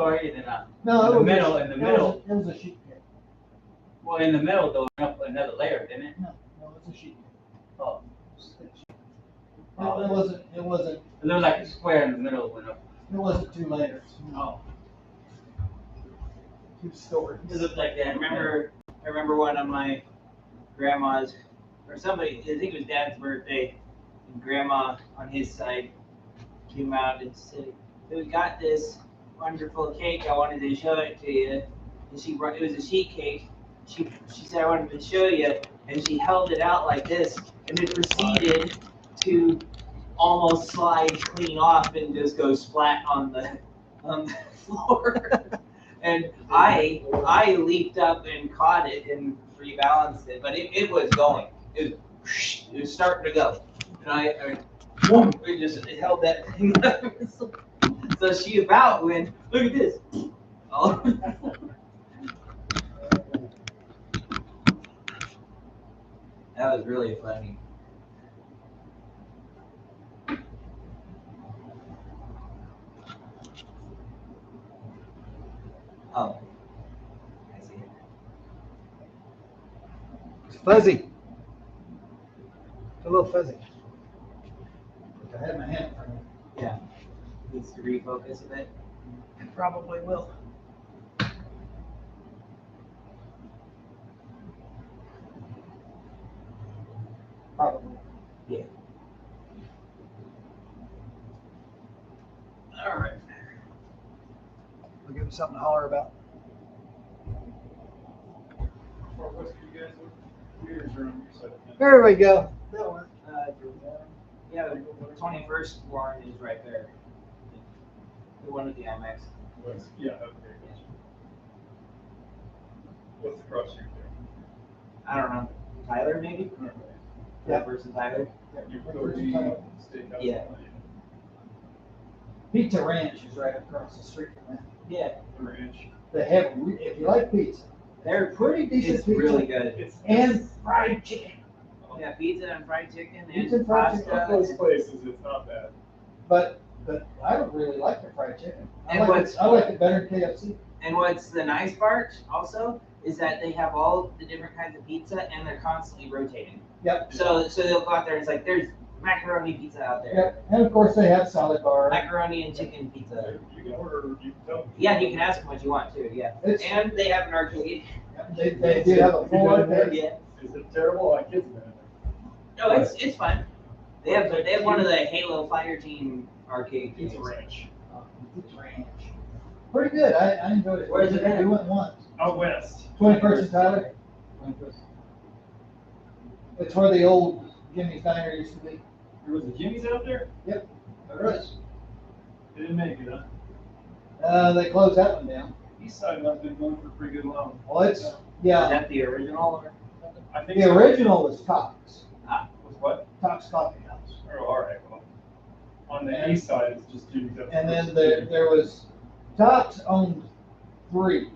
story, and then No, in the middle. It was a sheet cake. Well, in the middle though, up another layer, didn't it? No, it was a sheet cake. Oh. It wasn't. It looked like a square in the middle went up. It wasn't 2 layers. Oh. 2 stories. It looked like that. I remember one of my grandma's, or somebody, I think it was Dad's birthday, and Grandma on his side came out and said, "So we got this wonderful cake. I wanted to show it to you." And it was a sheet cake. She said, "I wanted to show you," and she held it out like this, and it proceeded to almost slide clean off and just go splat on the floor. And I leaped up and caught it and rebalanced it, but it was going. It was starting to go, and I just held that thing up. So she about went, "Look at this." Oh. That was really funny. Oh, I see it. It's fuzzy. It's a little fuzzy. I had my hand in front of it. Yeah. Needs to refocus a bit. It probably will. Probably. Yeah. All right. We'll give you something to holler about. There we go. That one. Yeah, the 21st one is right there. The one with the IMAX. Yeah, okay. What's the cross street there? I don't know. Tyler, maybe? That person, Tyler? Steakhouse. Yeah. Pizza Ranch is right across the street from that. Yeah. The ranch. They have, if you like pizza, They're pretty decent It's pizza. really good. And fried chicken. Yeah, pizza and fried chicken Pizza and and fried pasta. chicken. Of those places, it's not bad. But I don't really like the fried chicken. I And like it better than KFC. And what's the nice part also is that they have all the different kinds of pizza and they're constantly rotating. Yep. So they'll go out there and it's like there's macaroni pizza out there. Yep. And of course they have salad bar. Macaroni and chicken pizza. You can order, you can tell them. Yeah, you can ask them what you want too. Yeah. And they have an arcade. They do have a full arcade. Yeah. Is it terrible? Like kids, man. No, it's fun. They have one of the Halo Fire Team arcade Pizza games. Ranch. Pizza Ranch. Pretty good. I enjoyed it. Where's it at? We went once. Out west. 21st and Tyler. 21st. It's where the old Jimmy's Diner used to be. There was a Jimmy's out there? Yep. There is. They didn't make it, huh? They closed that one down. East side has been going for pretty good long. Well, it's, Is yeah. that the original? Or? I think The so. original was Tops. Was what? Tops Coffee House. Oh, all right. Well, on the east side, it's just Jimmy's. And then there was, Tops owned 3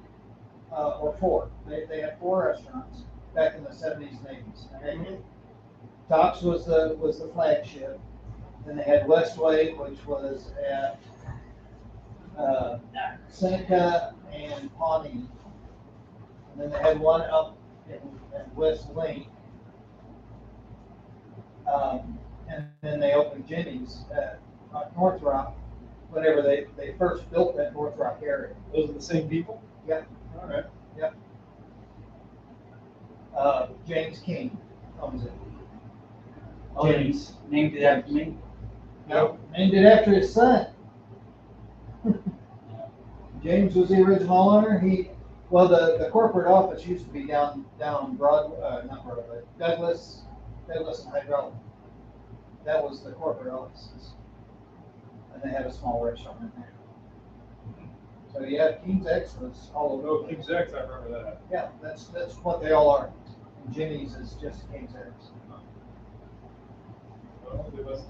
or 4. They had 4 restaurants back in the 70s and 80s. And Tops was the flagship. Then they had Westway, which was at Seneca and Pawnee. And then they had one up in West Link. And then they opened Jimmy's at North Rock whenever they first built that North Rock area. Those are the same people? Yep. All right. Yep. James King owns it. Oh, James. Named it after me. Nope, named it after his son. James was the original owner. The corporate office used to be down not Broadway, Douglas and Hydraulic. That was the corporate offices. And they had a small restaurant in there. So yeah, King's X was all over. Oh, the place. King's X, I remember that. Yeah, that's what they all are. And Jimmy's is just King's X. Well, they must.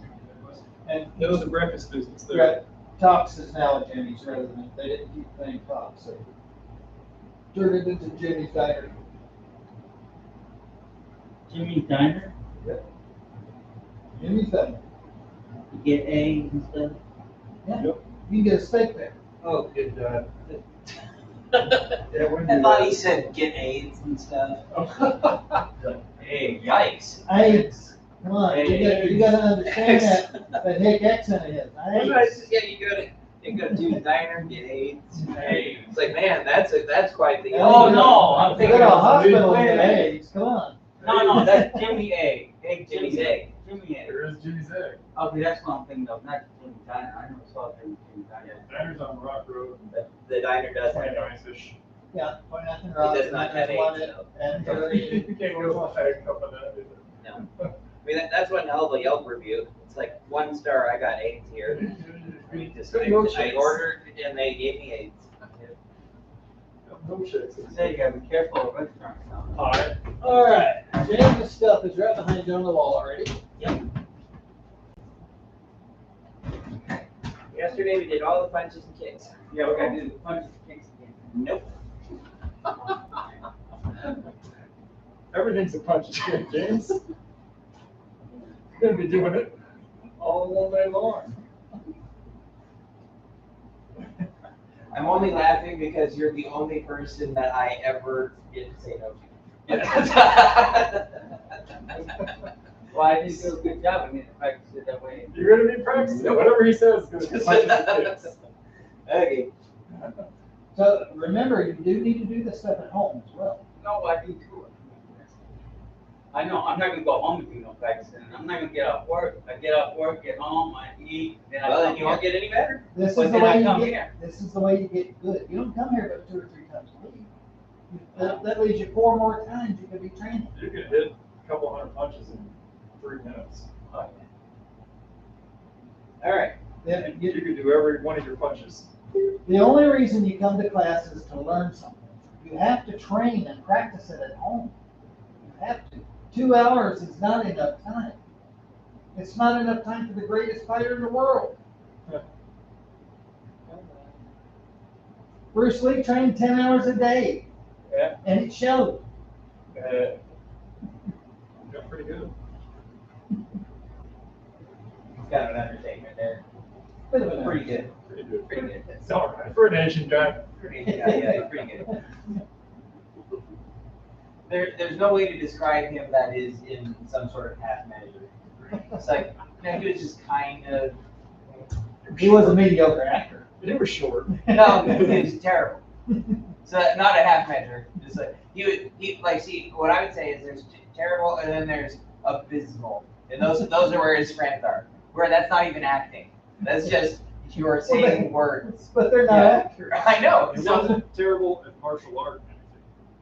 And it was a breakfast business there. Right. Tops is now a Jimmy's rather than, they didn't keep the name Tops, so turned it into Jimmy's Diner. Jimmy's Diner. Yep. Jimmy's Diner. You get eggs and stuff. Yeah. Yep. You can get a steak there. Oh, Get that. I thought he said get AIDS and stuff. Hey, yikes. AIDS. Come on, Hey, you gotta understand that Hick accent of his. AIDS. Yeah, you go to the diner and get AIDS. Hey. It's like, man, that's quite the. Oh, no, I'm You thinking go to a of hospital and wait a get minute. AIDS. Come on. No, that's Jimmy A. Egg Jimmy's Jimmy egg. Jimmy A. There is Jimmy's egg. Okay, that's what I'm thinking of, not Jimmy Diner. I never saw Jimmy Diner. Diner's on Rock Road. The diner does have it. 29-ish. Yeah, point nothing It wrong. does not have AIDS, though. And You can't go off that cup of that. No. I mean, that's one hell of a Yelp review. It's like 1 star, I got AIDS here. I ordered and they gave me AIDS. No shit. Say you gotta be careful of restaurants now. Alright. All right, James' stuff is right behind you on the wall already. Yesterday we did all the punches and kicks. Yeah, we're gonna do the punches and kicks again. Nope. Everything's a punch and kick, James. You're gonna be doing it all day long. I'm only laughing because you're the only person that I ever get to say no to. Well, I didn't do a good job. I need to practice it that way. You're gonna be practicing. Whatever he says is gonna be punches and kicks. Okay. So remember, you do need to do this stuff at home as well. No, I do too. I know, I'm not gonna go home and do no practicing. I'm not gonna get off work. I get off work, get home, I eat, then I Well, come then you won't here. get any better. This But is the then I way you come get. here. This is the way you get good. You don't come here but 2 or 3 times a week. That leaves you 4 more times you could be training. You could hit a couple hundred punches in 3 minutes. All right. Then You could do every one of your punches. the only reason you come to class is to learn something. You have to train and practice it at home. You have to. 2 hours is not enough time. It's not enough time for the greatest fighter in the world. Bruce Lee trained 10 hours a day. Yeah. And it showed. Got pretty good. Kind of an understatement there. Bit of an Pretty good. Pretty good. Pretty good. It's all right for an Asian guy. Yeah, pretty good. There's no way to describe him that is in some sort of half measure. It's like, he was just kind of. He was a mediocre actor. He was short. No, he was terrible. So not a half measure. Just like he like see what I would say is there's terrible and then there's abysmal, and those are where his strengths are. Where that's not even acting. That's just you're saying words. But they're not Yeah. accurate. I know. He So, wasn't terrible at martial art.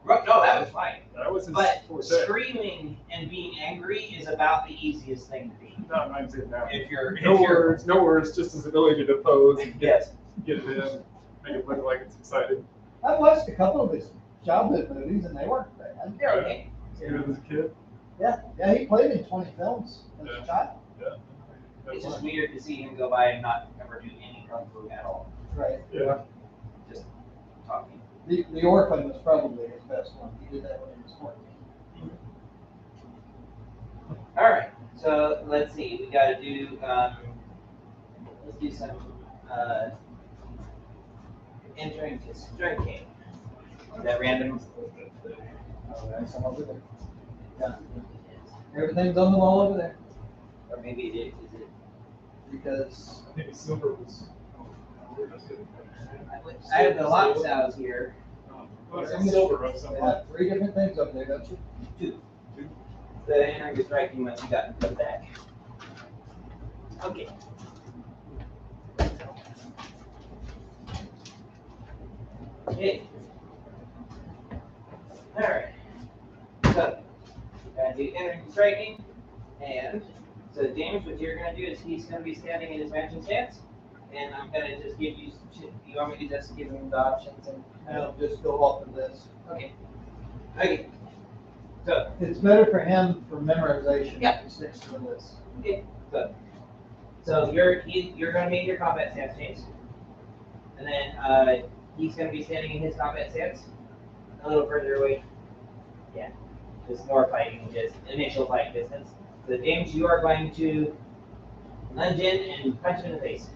no, that was fine. That was his But forte. screaming and being angry is about the easiest thing to be. No, I'm saying now. If you're No words, just his ability to pose and Yes. get it in, make it look like it's excited. I've watched a couple of his childhood movies and they weren't bad. They're okay. As good as a kid. Yeah, he played in 20 films as Yeah. a child. Yeah. It's just weird to see him go by and not ever do any kung fu at all. Right. Yeah. Just talking. The Orphan was probably his best one. He did that when he was 14. All right. So let's see. We got to do. Let's do some entering to strike game. Is that random? Oh, there's some over there. Yeah. Everything's on the wall over there Or maybe it is. Is it? because I think silver was. I have the Lopsows here. Oh, it's silver of some they kind. have 3 different things over there, don't you? Two. The entering to striking ones you got put back. Okay. Okay. All right. So, do entering and striking, and so James, what you're gonna do is he's gonna be standing in his matching stance, and I'm gonna just give you some shit. You want me to just give him the options and? I'll just go off of this. Okay. Okay. So, It's better for him for memorization Yeah. if he sticks to the list. okay. So you're gonna be in your combat stance, James, and then he's gonna be standing in his combat stance, a little further away. Yeah, just more fighting, just initial fight distance. So James, you are going to lunge in and punch him in the face.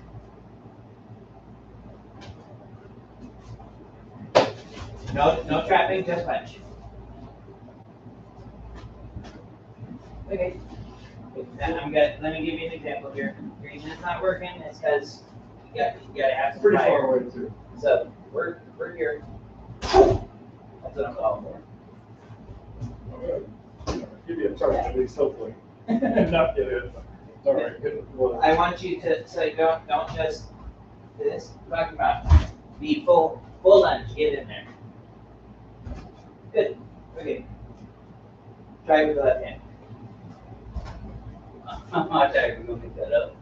No trapping, just punch. Okay. Now let me give you an example here. The reason it's not working is because you gotta have some Pretty fire. far away too. So we're here. That's what I'm calling for. Okay. Give you a target at least, hopefully. Not get it. All right, good. Well, I want you to don't just do this. I'm talking about the full lunge. Get in there. Good. Okay. Try with the left hand. I'm not actually gonna pick that up.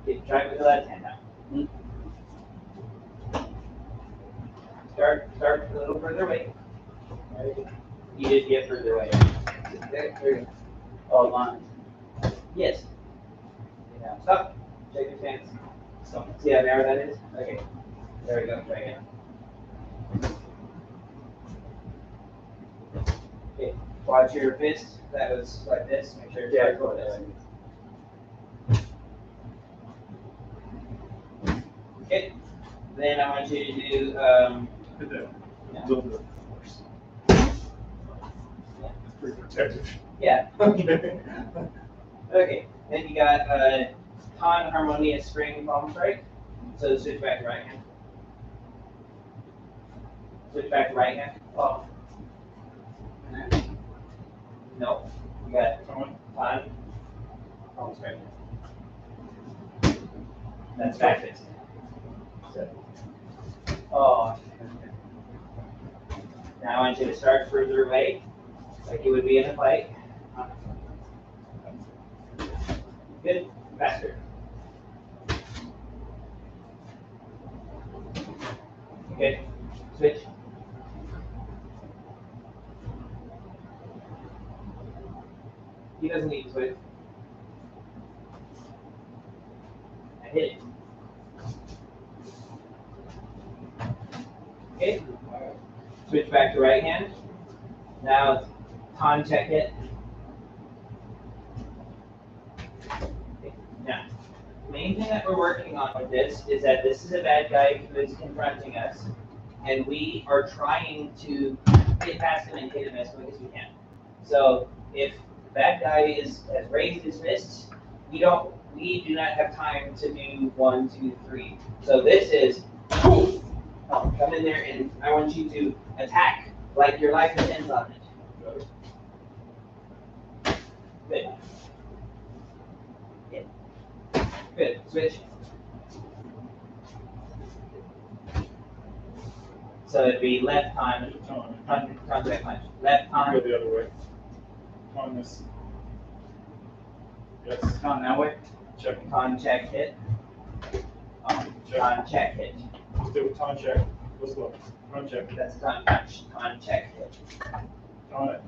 Okay, try with the left hand now. Start a little further away. You did get further away. There you go. Oh, line. Yes. Yeah. Stop. Shake your hands. Stop. See how narrow that is? Okay. There we go. Try again. Okay. Watch your fist. That was like this. Make sure it's Yeah, right for this. Okay. Then I want you to do good there. yeah. A little bit of force. Pretty protective. Yeah. Okay. Okay. Then you got non-harmonious spring palm strike. So switch back to right hand. Switch back to right hand. Oh. No. You got Come on. palm strike. That's back fist. So, Oh. now I want you to start further away, like you would be in a fight. Good. Faster. Okay. Switch. He doesn't need to switch. I hit it. Okay. Switch back to right hand. Now con check it. Okay. Now, the main thing that we're working on with this is that this is a bad guy who is confronting us, and we are trying to get past him and hit him as quick as we can. So if the bad guy has raised his fists, we do not have time to do 1, 2, 3. So this is come in there and I want you to attack like your life depends on it. Good. Yeah. Good. Switch. So it'd be left on contact punch. Left Go on. the other way. On this. Yes. Gone that way? Check. Con check hit. Check. Con check hit. Let's do a time check. Go slow. Time check. That's con punch. Con check hit. On it.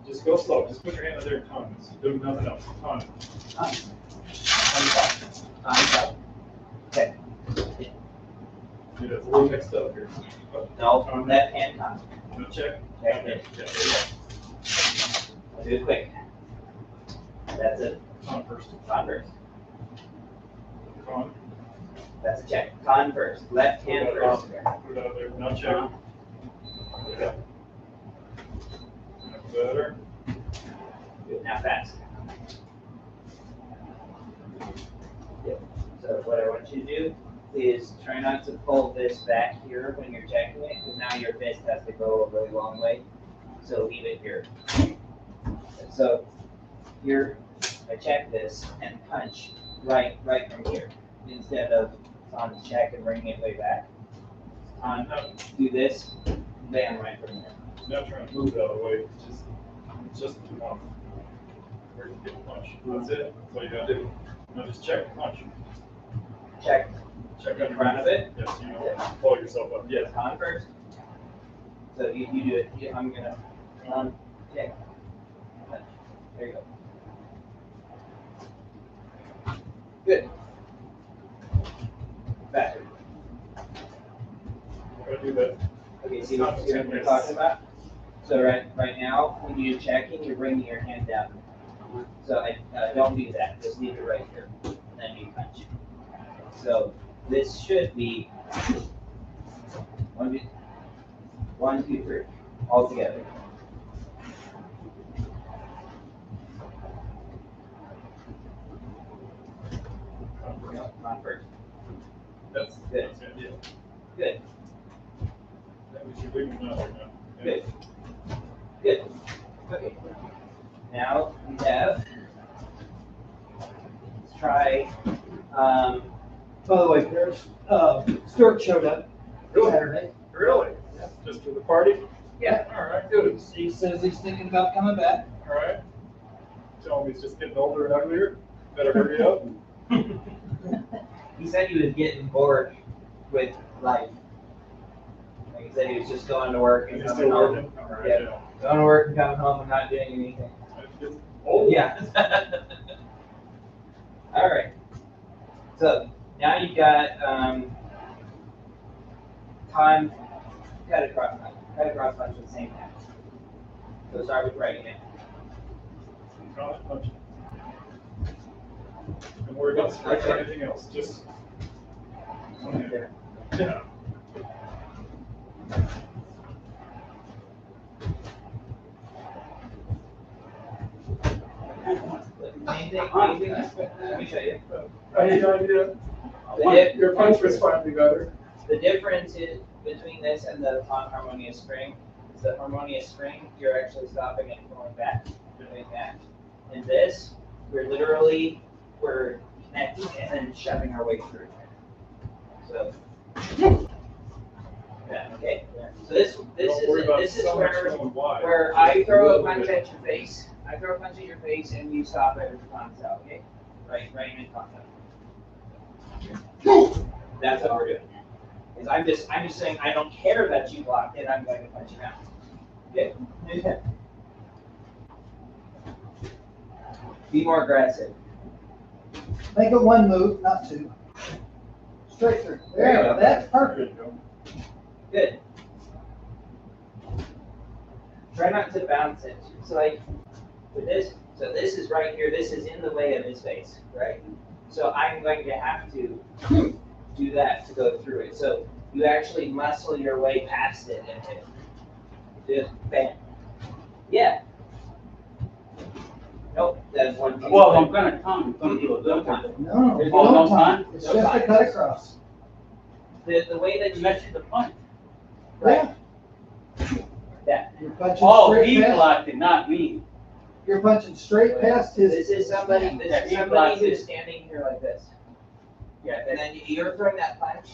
Just go slow. Just put your hand in there and time. Do nothing else. Time. Con. Con. Okay. Yeah, it's a little mixed up here. No, Con. left hand con. No check. Check hit. Yeah, there you I'll do it quick. That's it. go. Con first. Con first. Con. That's a check. Con first. Left hand first. Put it out there. No check. Yeah. That's better. Good. Now fast. Yep. So what I want you to do is try not to pull this back here when you're checking it, because now your fist has to go a really long way. So leave it here. So here, I check this and punch right from here instead of on check and bringing it way back. On do this, bam, right from there. Not trying to move it out of the way. Just enough. Where you get punch. That's it. That's all you gotta do. Now just check punch. Check Check in front of it. Yes, you know, pull yourself up. Yes. On first. So you do it. I'm gonna check. There you go. Good. Faster. Try to do that. Okay, see what we're talking about? So right now, when you're checking, you're bringing your hand down. So I don't do that. Just leave it right here, and then you punch. So this should be 1, 1, 2, 3. All together. No, not first. That's Good. that's the idea. Good. That was your big one out there now. Good. Good. Okay. Now we have. Let's try. By the way, Paris, Stuart showed up Saturday. Really? Just for the party? Yeah. All right, good. He says he's thinking about coming back. All right. Tell him he's just getting older and uglier. Better hurry up. He said he was getting bored with life. Like he said, he was just going to work and He's coming still home. working? All right, Yeah. yeah. Going to work and coming home and not doing anything. It's old. Yeah. All right. So now you've got time. Cut across punch with the same hand. So start with right hand. Cross punch. Don't worry about strike or anything else. Just. Yeah. Same thing. Let me show you. I had no idea. Your punch was finally better. The difference between this and the non-harmonious spring is the harmonious spring, you're actually stopping it from going back, doing that. In this, we're connecting and then shoving our way through. So, yeah, okay. So this is where I throw a punch at your face. I throw a punch at your face and you stop it with the concept, okay? Right in concept. That's what we're doing. Because I'm just saying I don't care that you blocked it, I'm going to punch you out. Okay? Be more aggressive. Make it one move, not two. Straight through. There you go. That's perfect. Good. Try not to bounce it. So like with this, so this is right here, this is in the way of his face, right? So I'm going to have to do that to go through it. So you actually muscle your way past it and hit it. Just bam. Yeah. Nope, that's one. Well, I'm gonna come, it's gonna do a little time. No, There's no no time. time? It's just a cut across. The way that you That's the punch. right. That. You're punching Oh, straight he past. blocked it, not me. You're punching straight past his. This is somebody Yeah, he who's blocks it. standing here like this. Yeah, and then you're throwing that punch.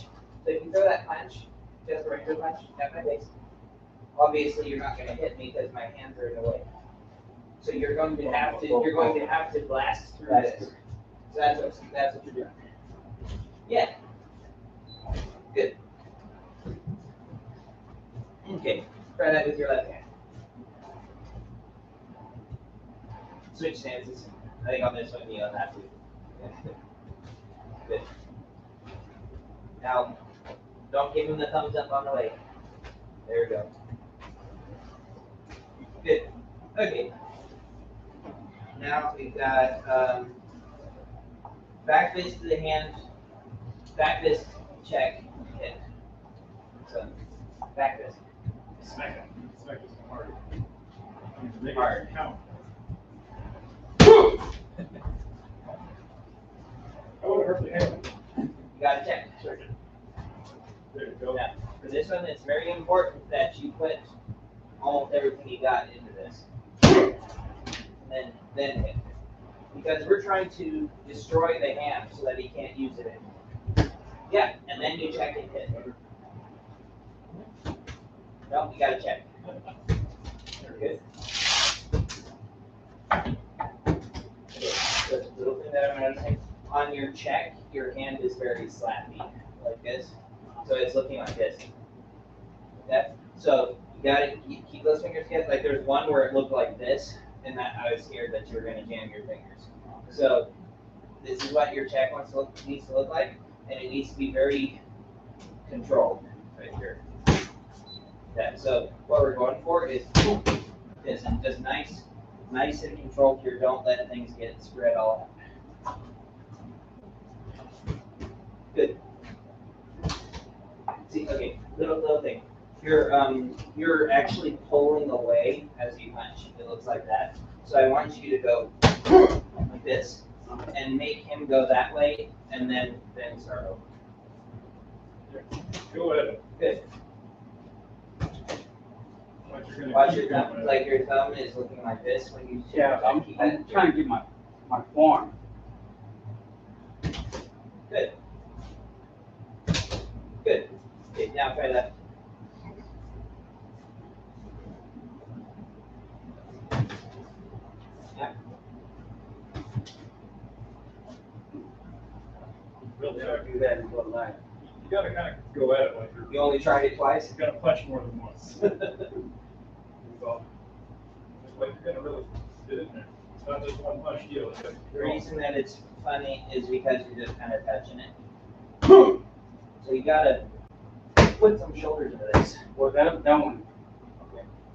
So if you throw that punch, just a regular punch at my face, obviously you're not going to hit me because my hands are in the way. So you're going to have to blast through this. So that's what you're doing. Yeah. Good. Okay. Try that with your left hand. Switch stances. I think on this one you'll have to. Good. Now, don't give him the thumbs up on the way. There we go. Good. Okay. Now we've got back fist to the hand, back fist, check, hit. So, back fist. Smack it. Smack it hard. Make it Hard. count. I would have hurt the hand. You gotta check. Check it. There you go. Now, for this one, it's very important that you put almost everything you got into this. And then hit. Because we're trying to destroy the hand so that he can't use it anymore. Yeah, and then you check and hit. No, you gotta check. Good. The little thing that I'm noticing, on your check, your hand is very slappy, like this. So it's looking like this. Okay? So you gotta keep those fingers together. Like there's one where it looked like this, and that I was scared that you were gonna jam your fingers. So this is what your check needs to look like, and it needs to be very controlled right here. Okay, so what we're going for is just nice and controlled here. Don't let things get spread all out. Good. See, okay, little thing. you're actually pulling away as you punch. It looks like that. So I want you to go like this and make him go that way, and then start over. Go ahead. Good. Like you're gonna Watch keep your thumb, going. like your thumb is looking like this when you Yeah, I'm trying to get my form. Good. Good. Okay, now try that. Yeah. Real Never check. do that in real life. You gotta kind of go at it like You you're, only tried it twice. you gotta punch more than once. So, like you're gonna really get in there. It's not just one punch deal. It's gotta keep The going. reason that it's funny is because you're just kind of touching it. So you gotta put some shoulders into this. Well, that one.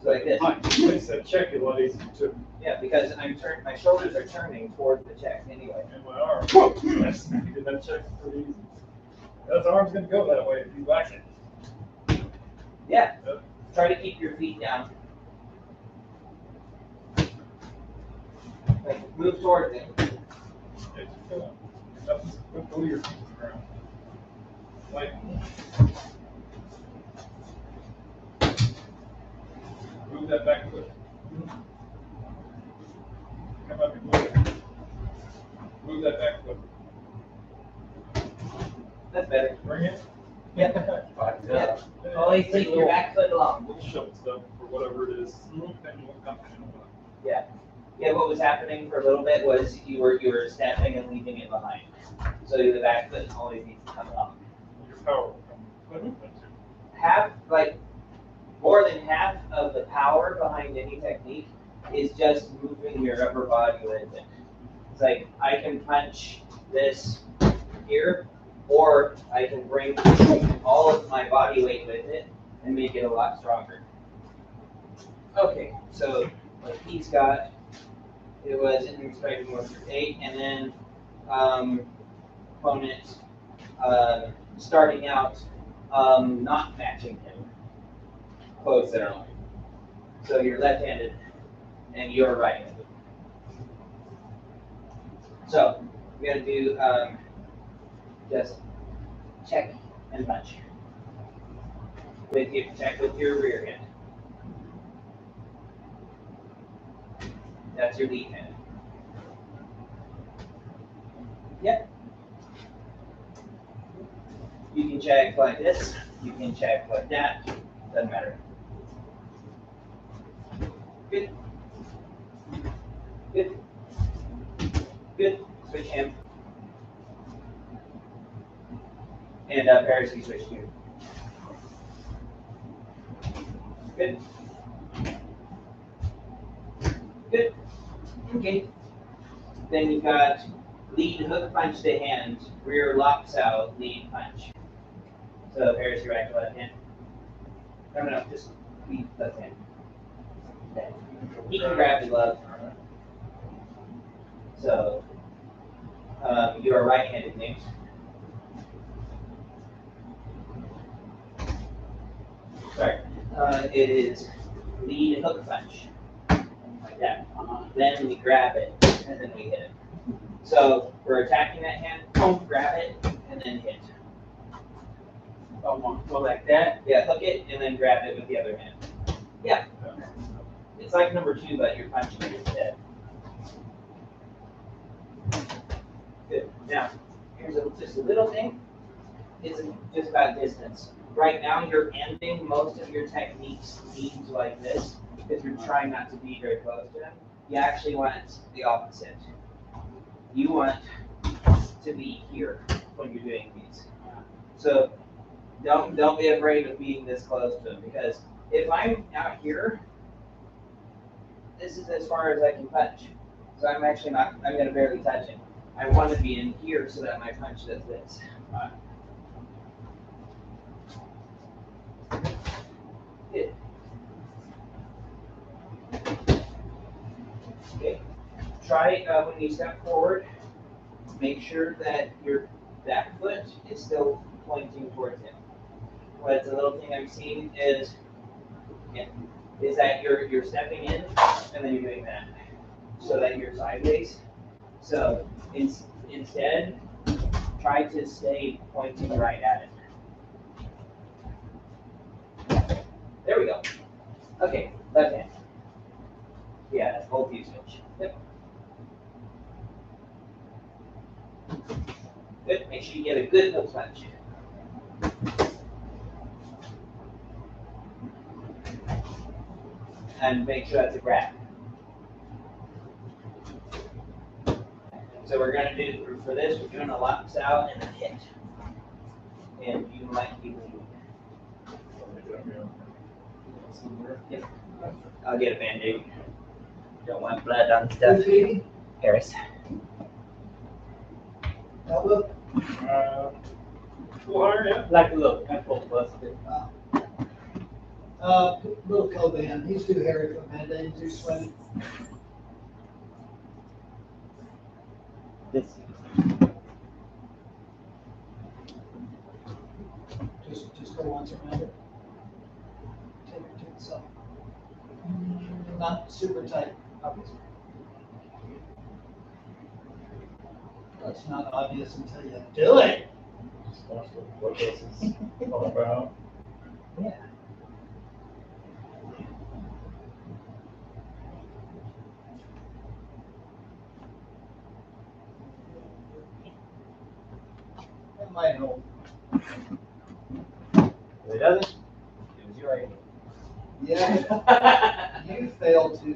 So like this. Punch. Like I said, check it a lot easier too. Yeah, because my shoulders are turning towards the check anyway. And my arm. That's making that check pretty easy. That arm's gonna go that way if you whack it. Yeah. Try to keep your feet down. Like move towards it. Yeah, keep going. Nothing's gonna go your feet to the ground. Like. Move that back foot. Come up and move it. Move that back foot. That's better. Bring it. Yeah. Yeah. Always take your back foot along. Little shovel stuff or whatever it is. Mhm. Depending on what company you want. Yeah. Yeah, what was happening for a little bit was you were stepping and leaving it behind. So the back foot always needs to come along. Your power will come with that too. More than half of the power behind any technique is just moving your upper body with it. It's like I can punch this here, or I can bring all of my body weight with it and make it a lot stronger. Okay, so like he's got, it was in striking more for 8, and then opponent starting out not matching him. Close their line. So you're left-handed and you're right-handed. So we're gonna do just check and punch. Check with your rear hand. That's your lead hand. Yep. You can check like this. You can check like that. Doesn't matter. Good. Good. Good. Switch hand. And Paris, you switch here. Good. Good. Okay. Then you've got lead hook punch to hand, rear locks out, lead punch. So Paris, your right to left hand. No, just lead left hand. Okay. He can grab the glove. So you are right-handed, James. Sorry. It is lead hook punch. Like that. Then we grab it, and then we hit it. So we're attacking that hand, grab it, and then hit. Go like that. Yeah, hook it, and then grab it with the other hand. Yeah. It's like number 2, but you're punching it instead. Good. Now, here's just a little thing. It's just about distance. Right now, you're ending most of your techniques leads like this because you're trying not to be very close to them. You actually want the opposite. You want to be here when you're doing these. So don't be afraid of being this close to them, because if I'm out here, this is as far as I can punch. So I'm actually not, I'm going to barely touch it. I want to be in here so that my punch does this. Good. Okay. Try when you step forward, make sure that your back foot is still pointing towards him. what's a little thing I'm seeing is, yeah, is that you're stepping in and then you're doing that, so that you're sideways. So instead, try to stay pointing right at it. There we go. Okay, left hand. Yeah, that's both you switch. Yep. Good. Make sure you get a good hook punch. And make sure that's a grab. So we're gonna do, for this, we're doing a laps out and a hit. And you might be leading. Yep. I'll get a Band-Aid. Don't want blood on stuff. Who's leading? Harris. Elbow? 400, yeah. Like a little pimple busted. Little Coban, he's too hairy for Band-Aids, too sweaty. This. Just go once around it. Take it to itself. Not super tight, obviously. That's not obvious until you do it. That's what this is all about. Yeah. That might help. If it doesn't, it was your idea. Yeah, you failed to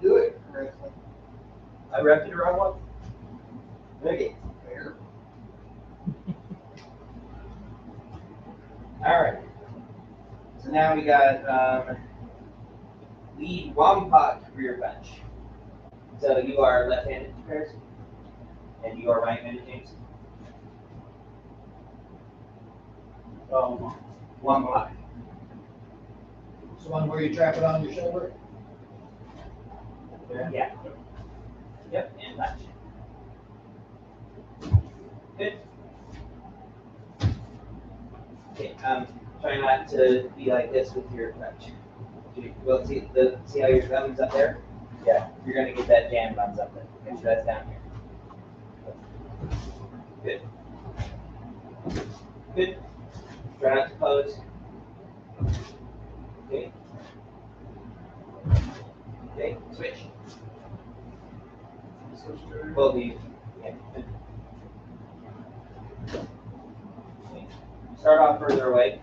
do it correctly. I repped it around one. Okay. Fair. All right. So now we got lead Wampak rear punch. So you are left-handed, Harris, and you are right-handed, James. Wampak. It's the one where you trap it on your shoulder. Yeah. Yep, and punch. Good. Okay, try not to be like this with your punch. Well, see how your thumb's up there? Yeah, you're gonna get that jammed on something. Make sure that's down here. Good. Good. Try not to pose. Okay. Okay, switch. Both of you. Yeah. Good. Okay. Start off further away.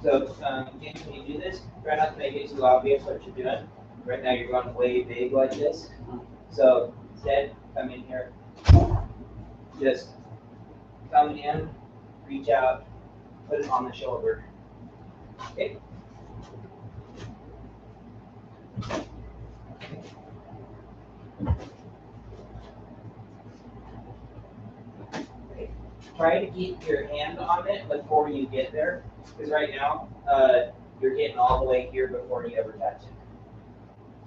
So, James, when you do this, try not to make it too obvious what you're doing. Right now, you're going way big like this. So, instead, come in here. Just come in, reach out, put it on the shoulder. Okay. Okay. Try to keep your hand on it before you get there, because right now you're getting all the way here before you ever touch it.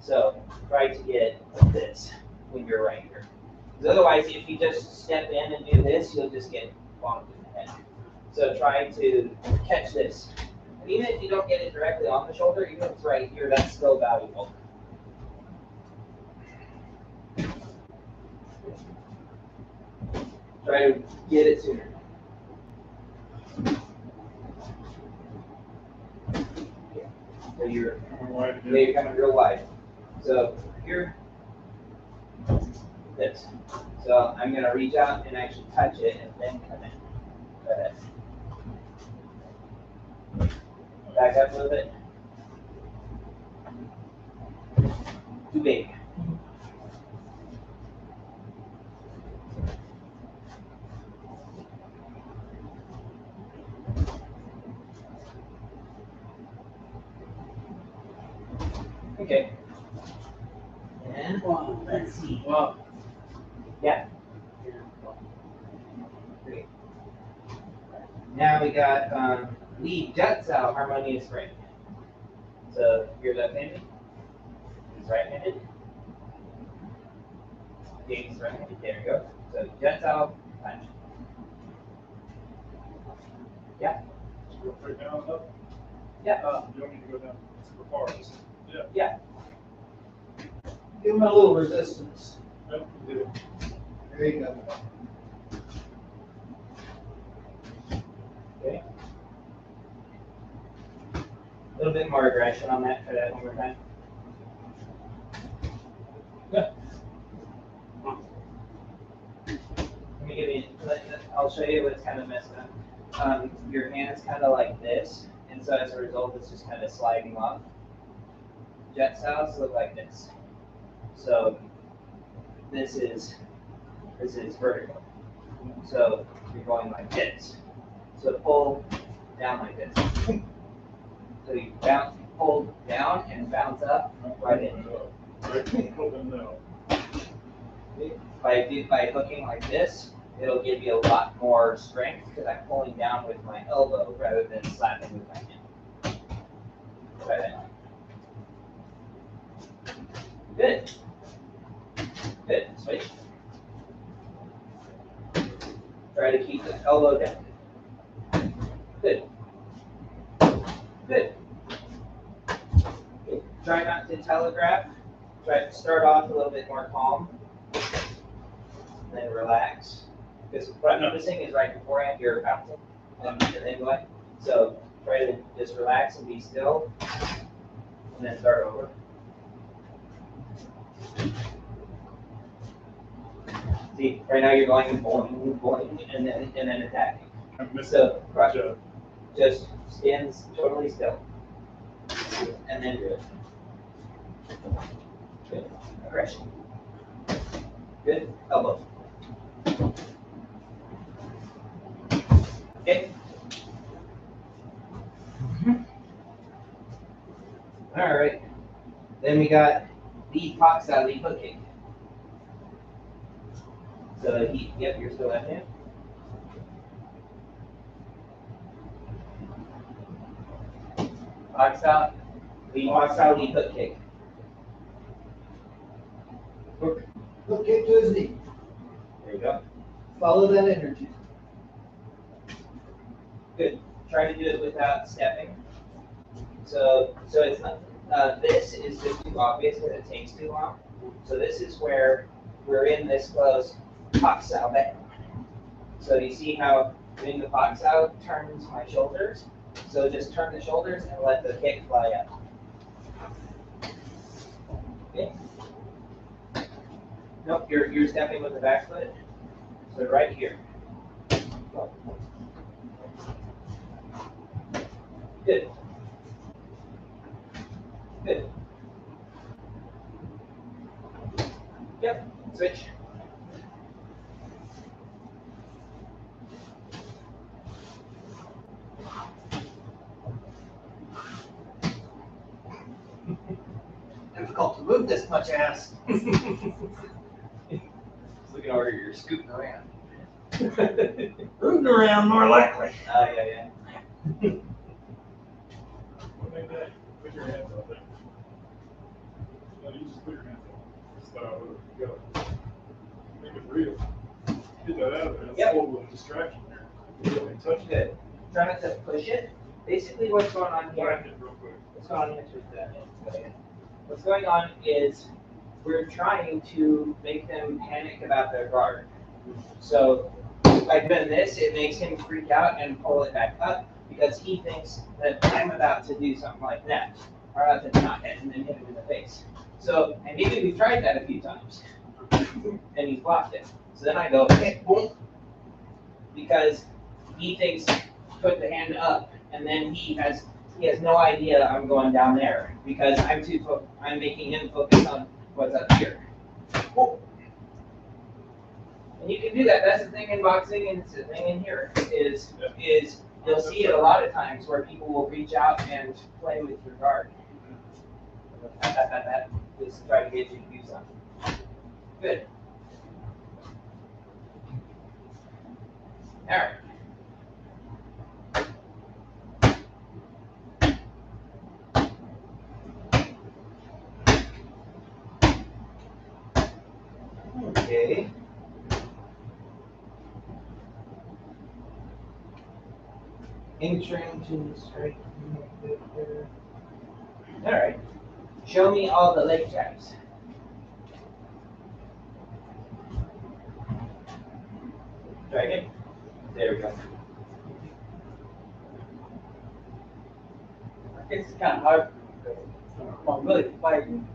So try to get this when you're right here. Because otherwise, if you just step in and do this, you'll just get bonked in the head. So try to catch this. And even if you don't get it directly on the shoulder, even if it's right here, that's still valuable. Try to get it sooner. So you're coming real wide. So here, this. So I'm gonna reach out and actually touch it and then come in. Go ahead. Back up a little bit. Too big. Okay. And let's see. Well, Yeah. Great. Now we got lead juts out harmonious spring. So you're left-handed. He's right-handed. gain strength. There you go. So jets out, punch. Yeah. Go straight down and up. Yeah. You don't need to go down super far. Just, yeah. Yeah. Give him a little resistance. Yep, you did. There you go. Okay. A little bit more aggression on that. Try that one more time. Yeah. Let me give you. I'll show you what's kind of messed up. Your hand's kind of like this, and so as a result, it's just kind of sliding off. Jet styles look like this. So this is vertical. So you're going like this. So pull down like this. So you bounce, pull down and bounce up right in. Open no. By hooking like this, it'll give you a lot more strength because I'm pulling down with my elbow rather than slapping with my hand. Try that. Good. Good. Switch. Try to keep the elbow down. Good. Good. Okay. Try not to telegraph. Try to start off a little bit more calm. Then relax. Because what I'm noticing is right beforehand you're bouncing and then going. So try to just relax and be still. And then start over. See, right now you're going boing, boing, and then attacking. I'm missing. So right, Joe. just stand totally still. And then do it. Good. Aggression. Good. Elbow. Okay. All right. Then we got the box out lead hook kick. So yep, you're still left hand. Box out, lead hook kick. Hook kick to his knee. There you go. Follow that energy. Good. Try to do it without stepping. So it's not. This is just too obvious because it takes too long. So this is where we're in this close box out bend. So you see how doing the box out turns my shoulders. So just turn the shoulders and let the kick fly up. Okay. Nope, you're stepping with the back foot. So right here. Good. Good. Yep. Switch. Difficult to move this much ass. Just looking over, you're scooting around. Rooting around more likely. Yeah. Make that. Put your hands out there. No, you just put your hands out. Just go. Make it real. Get that out of there. That's Yep. full of distraction here. You don't even touch it. Good. Try not to push it. Basically, what's going on here? Whack it real quick. What's going on here? What's going on is we're trying to make them panic about their guard. So by doing this, it makes him freak out and pull it back up because he thinks that I'm about to do something like that, or about to knock it and then hit him in the face. So, and maybe we've tried that a few times, and he's blocked it. So then I go, okay, boom, because he thinks put the hand up, and then he has no idea I'm going down there because I'm making him focus on what's up here. Whoa. And you can do that. That's the thing in boxing, and it's the thing in here is you'll see it a lot of times where people will reach out and play with your guard. Just try to get you to do something. Good. All right. Okay. Entering to strike. All right. Show me all the leg traps. Try again. There we go. I guess it's kind of hard for me because I'm really fighting.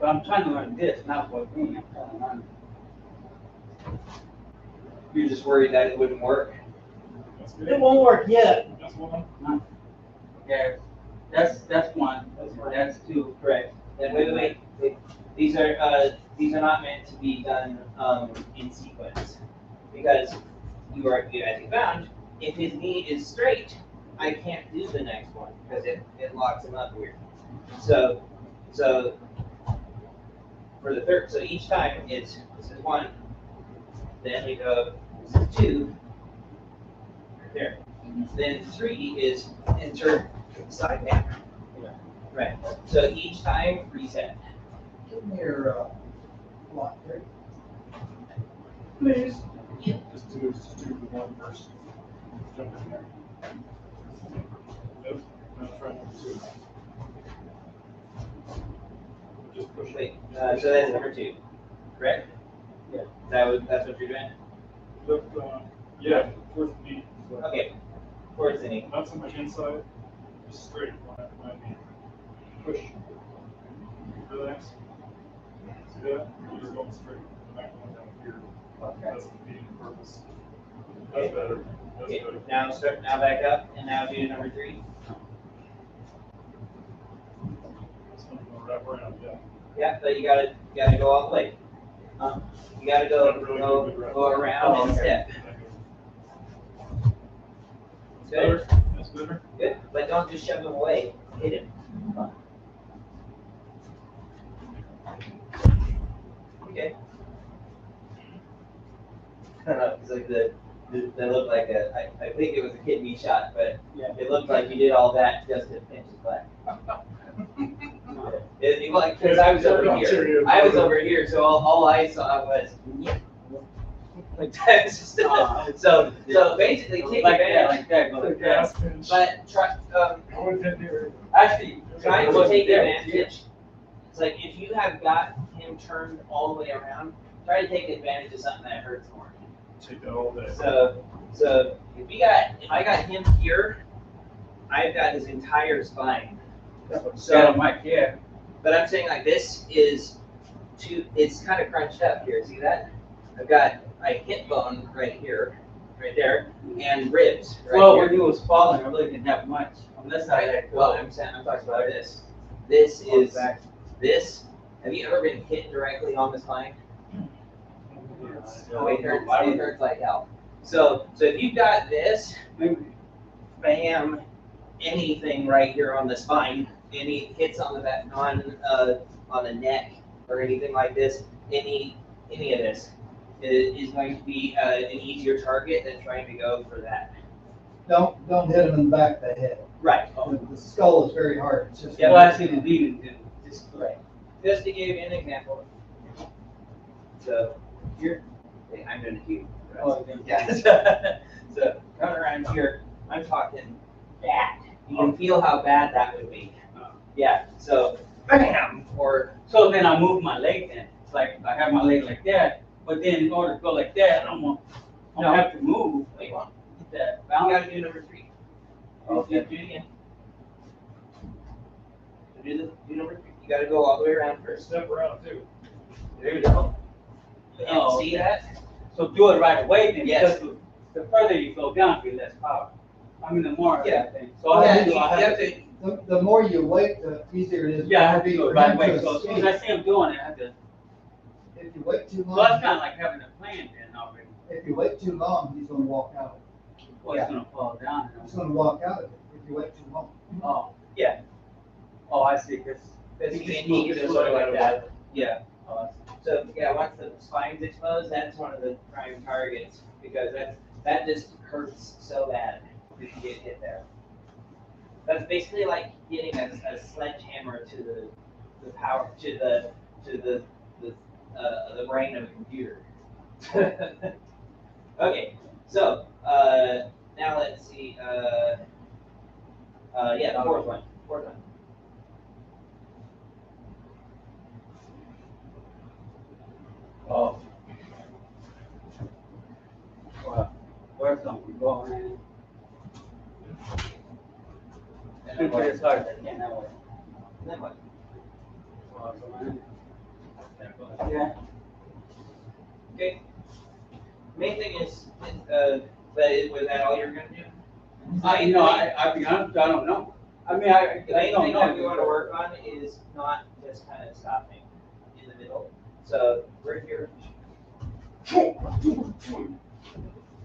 But I'm trying to learn this, not what me. I'm trying to learn. You're just worried that it wouldn't work. That's good. It won't work yet. That's one. Yeah, that's one. That's one. That's two. Correct. And wait. These are not meant to be done in sequence because you as you found, if his knee is straight, I can't do the next one because it locks him up weird. So for the third, so each time this is one, then we go this is two, right there. Then 3 is enter side down. Right. So each time reset. Give me your lock, right? Please. Just do the one first. Jump in there. Nope. Now try number 2. Just push Wait. it. So that's number 2, correct? Yeah. That's what you're doing. Look, yeah, towards the knee. So Okay. Towards the knee. not so much inside, just straight my knee. Push. Relax. See that? You're just going straight. You're not going down here. Okay. That's the beating purpose. That's better. That's Okay. better. Now back up and now do number 3. It's going to wrap around, yeah. Yeah, but you gotta go all the way. You gotta go around Oh, and okay. step. That's better. That's better. Good, but don't just shove him away. Hit him. Okay. I don't know, it's like that looked like I think it was a kidney shot, but Yeah. it looked like you did all that just to pinch his butt. Because I was over here. I was over here, so all I saw was, like that. So basically take Like that, advantage. like that, go like that. Gas pinch. But try, I wouldn't hit near. Actually, try it to wasn't take there. advantage. It's like if you have got him turned all the way around, try to take advantage of something that hurts more. Take that all day. So if I got him here, I've got his entire spine. So, Mike, yeah. But I'm saying like this is it's kind of crunched up here. See that? I've got a hip bone right here, right there, and ribs right Well, here. when he was falling, I really didn't have much. Unless I had Well, I'm talking about this. This Oh, is back. this. Have you ever been hit directly on the spine? Oh, it hurts. It hurts like hell. So if you've got this, bam, anything right here on the spine, any hits on the back, on the neck or anything like this, any of this is going to be an easier target than trying to go for that. Don't hit him in the back of the head. Right. The skull is very hard. It's just. Yeah, well, I see the demon too. Just right. Just to give you an example. So here, I'm gonna do. Oh, okay. Yeah. So run around here. I'm talking bad. You can feel how bad that would be. Yeah. So bam. Or So then I move my leg then. It's like I have my leg like that, but then in order to go like that, I'm gonna have to move. wait, one. Get that You balance. gotta do number 3. Okay. Do it again. Do number 3. You gotta go all the way around first. Step around too. There you go. Oh, See that? So do it right away then, Yes. because the further you go down, the less power. I mean, the more Yeah. everything. So I Yeah, have to, you I have have to, to. The more you wait, the easier it is. yeah, I have to do it right for him away. to So as soon as I escape. see him doing it, I have to, If you wait too so that's long, kind of like having a plan then already. if you wait too long, he's gonna walk out. Or it's gonna fall down. He's gonna walk out of it if you wait too long. Oh. Yeah. Oh, I see, because. You can just sort of like that. Yeah. Oh, So yeah, once the spine's exposed, that's one of the prime targets because that just hurts so bad if you get hit there. That's basically like getting a sledgehammer to the power to the brain of a computer. Okay, So, now let's see. Yeah, the fourth one. Fourth one. Oh. Well, where's something going? And put it hard again, that way. Then what? Yeah. Okay. Main thing is, was that all you're gonna do? I'll be honest, I don't know. I mean, I The main don't thing know. that we want to work on is not just kind of stopping in the middle. So we're here.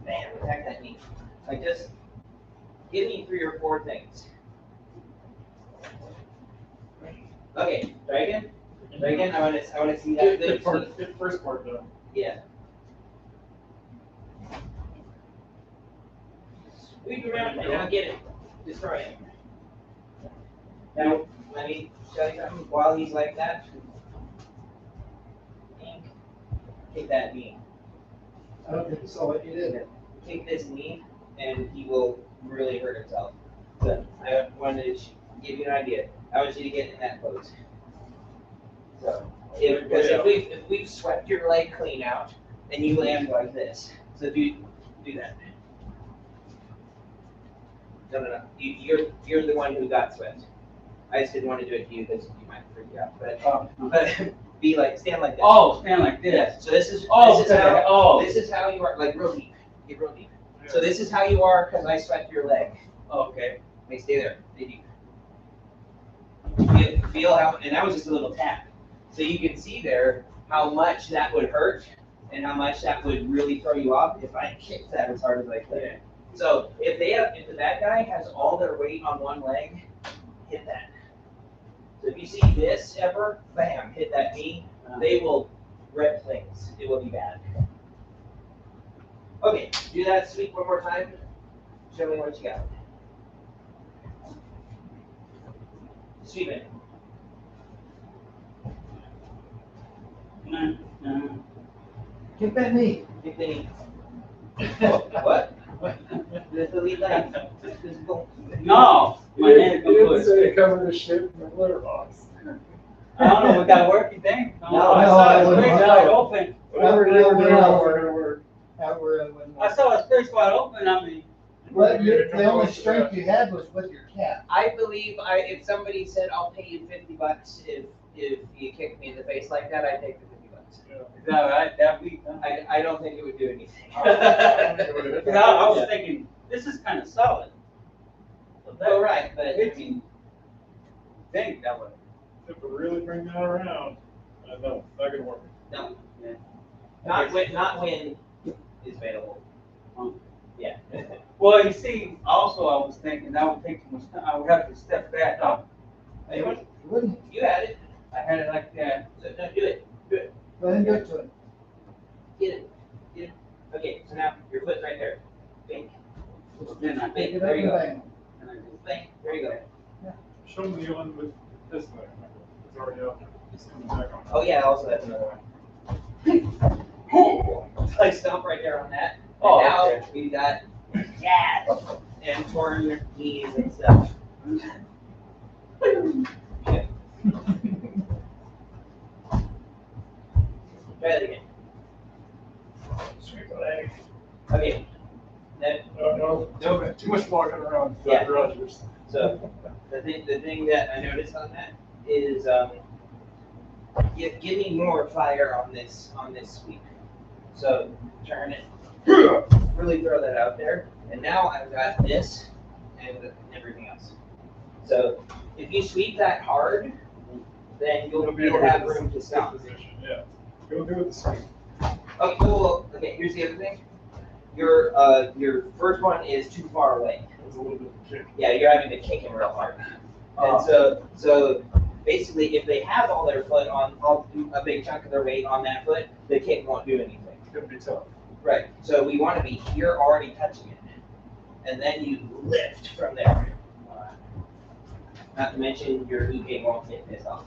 Man, attack that knee. Like just give me 3 or 4 things. Okay, try again. Try again. I want to see that good. Get the first part done. Yeah. Sweep around and now get it. Destroy it. Now, let me show you something. While he's like that, take that knee. Okay, so what you did? Take this knee, and he will really hurt himself. So I wanted to give you an idea. I want you to get in that pose. So, because if we've swept your leg clean out, and you land like this. So do that. No. You're the one who got swept. I just didn't want to do it to you because you might freak out. But be like stand like that. Oh, stand like this. Yeah. So this is this is how you are, like real deep. Get real deep. So this is how you are because I swept your leg. Okay. Hey, stay there. Stay deep. Feel how, and that was just a little tap. So you can see there how much that would hurt and how much that would really throw you off if I kicked that as hard as I could. Yeah. So if the bad guy has all their weight on one leg, hit that. So if you see this ever, bam, hit that knee, they will rip things. It will be bad. Okay, do that sweep one more time. Show me what you got. Sweep it. Kick that knee. Kick the knee. What? This the lead leg. No, my hand's You gonna didn't put say it. cover the shit in the litter box. I don't know, would that work, you think? No, I no, saw I his wouldn't. face wide open. Whatever That you would were be doing, all we're gonna work. That were, when- I saw his face wide open, I mean, But the only strength you had was with your cat. I believe if somebody said I'll pay you $50 if you kick me in the face like that, I'd take the $50. Yeah. is that right, that week? Huh? I don't think it would do anything. Because I was thinking, this is kind of solid. So that- Oh, right, but I It's- mean, think that way. If we really bring that around, no, not gonna work. no, Yeah. not when is available. Um, Yeah. Well, you see, also I was thinking that would take too much time. I would have to step back up. Anyone? You wouldn't, You had it. I had it like that. So, no, do it. Do it. go ahead and do it to him. Get it. Get it. Okay, so now your foot's right there. Bink. Then I Pick think, it up There you and go. bang. and I just- Bink. There you go. Show them the one with this leg. It's already out there. It's coming back on. Oh yeah, also that's another one. I stomp right there on that. And Oh, now okay. we got gas and torn knees and stuff. Okay. Try that again. Sweep the leg. Okay. Then, No, too much walking around. Yeah. Dr. Rogers. so the thing that I noticed on that is give me more fire on this sweep. So turn it, really throw that out there, and now I've got this and everything else. So if you sweep that hard, then you'll have room to stop. Position. Yeah. Go do it the same. Okay, cool. Okay, here's the other thing. Your first one is too far away. It's a little bit of a kick. Yeah, you're having to kick him real hard. And so basically, if they have all their foot on, a big chunk of their weight on that foot, the kick won't do anything. It's gonna be tough. Right. So we want to be here already touching it, and then you lift from there. Not to mention your EK won't get pissed off.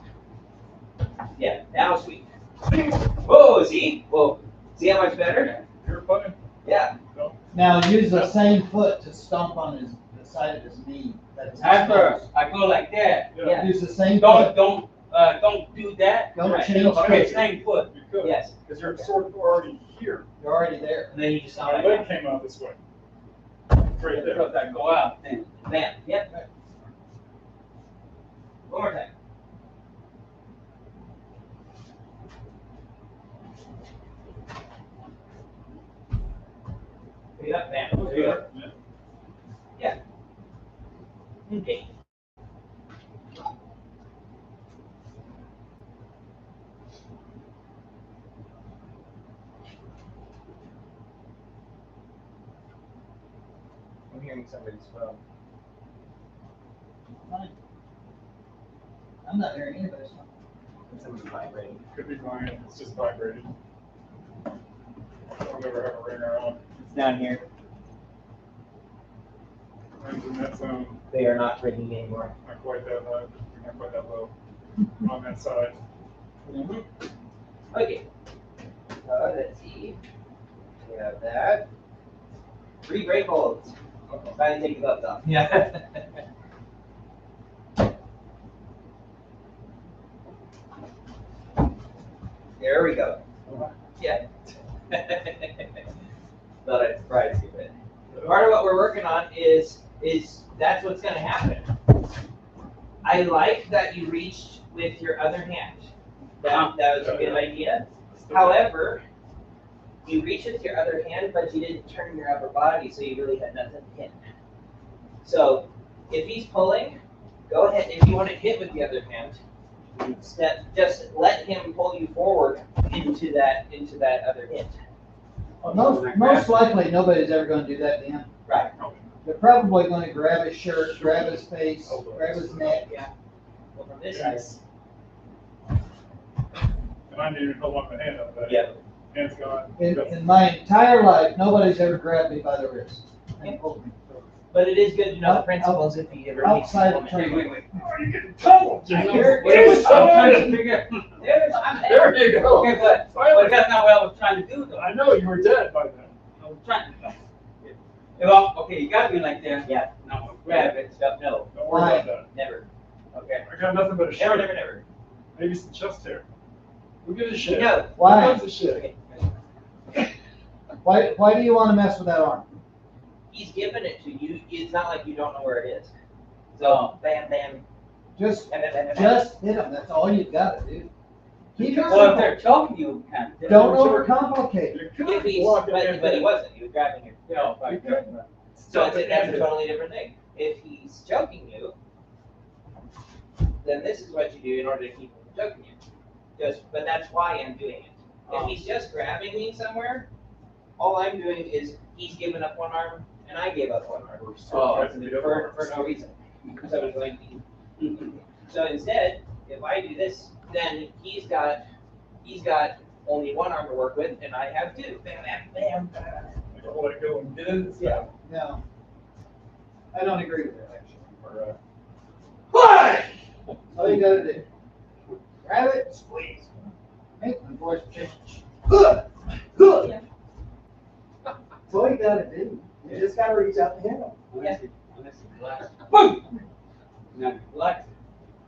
Yeah. Now sweep. Whoa! See? Whoa! See how much better? You're fine. Yeah. No. Now use the same foot to stomp on the side of his knee. That's After I go like that, Yeah. Use the same don't, foot. don't do that. Don't Right. change Okay, foot. same foot. You could. Yes. Because you're sort of already here. You're already there. And then you just My like leg came out this way. Right there. Because I go out then. bam. Yep. One more time. Pick it up, bam. There you go. Yeah. Okay. I'm hearing somebody's phone. Fine. I'm not hearing anybody's phone. Somebody's vibrating. Could be mine. It's just vibrating. I don't ever have a ringer on. It's down here. Mine's in that zone. They are not ringing anymore. Not quite that high. Not quite that low. On that side. Okay. Let's see. We have that. 3 brake holds. Try to take the gloves off. Yeah. There we go. Yeah. Thought I'd surprise you, but part of what we're working on is that's what's going to happen. I like that you reached with your other hand. That was a good idea. However, you reached with your other hand, but you didn't turn your upper body, so you really had nothing to hit. So if he's pulling, go ahead. If you want to hit with the other hand, just let him pull you forward into that other hit. Most likely, nobody's ever gonna do that to him. Right. They're probably gonna grab his shirt, grab his face, grab his neck. Yeah. Well, from this side. And I needed to hold on my hand up there. Yeah. Hand's gone. In my entire life, nobody's ever grabbed me by the wrist and pulled me. But it is good to know the principles if you ever need Outside to. of training. Oh, you're getting tumbled, Jim. You're- I'm trying to figure. I'm There you go. Okay, but that's not what I was trying to do though. I know you were dead by then. I was trying to. Well, okay, you got me like that. Yeah. Now I'm gonna grab it. No, Don't worry about that. never. Okay. I got nothing but a Never, shirt. never, never. Maybe some chest hair. Who gives a shit? No. Who Why? gives a shit? Why do you wanna mess with that arm? He's giving it to you. It's not like you don't know where it is. So, bam, bam, Just, bam, bam, bam, bam. just hit him, that's all you've gotta do. Keep it Well, if simple. they're choking you, kind of. Don't overcomplicate. You If could he's, walk in there. but he wasn't. He was grabbing your. Yeah, if I You grab could. it. So that's a totally different thing. If he's choking you, then this is what you do in order to keep him from choking you. But that's why I'm doing it. If he's just grabbing me somewhere, all I'm doing is he's giving up one arm and I gave up one arm for no reason. So it's going to. So instead, if I do this, then he's got only one arm to work with, and I have two. Bam, bam, bam. You don't let go and get it. Yeah. No. I don't agree with that, actually. Or, All you gotta do, grab it, squeeze. Make my voice change. Yeah. That's all you gotta do. You just gotta reach out and handle. Unless he relaxes. Boom! Now he relaxes,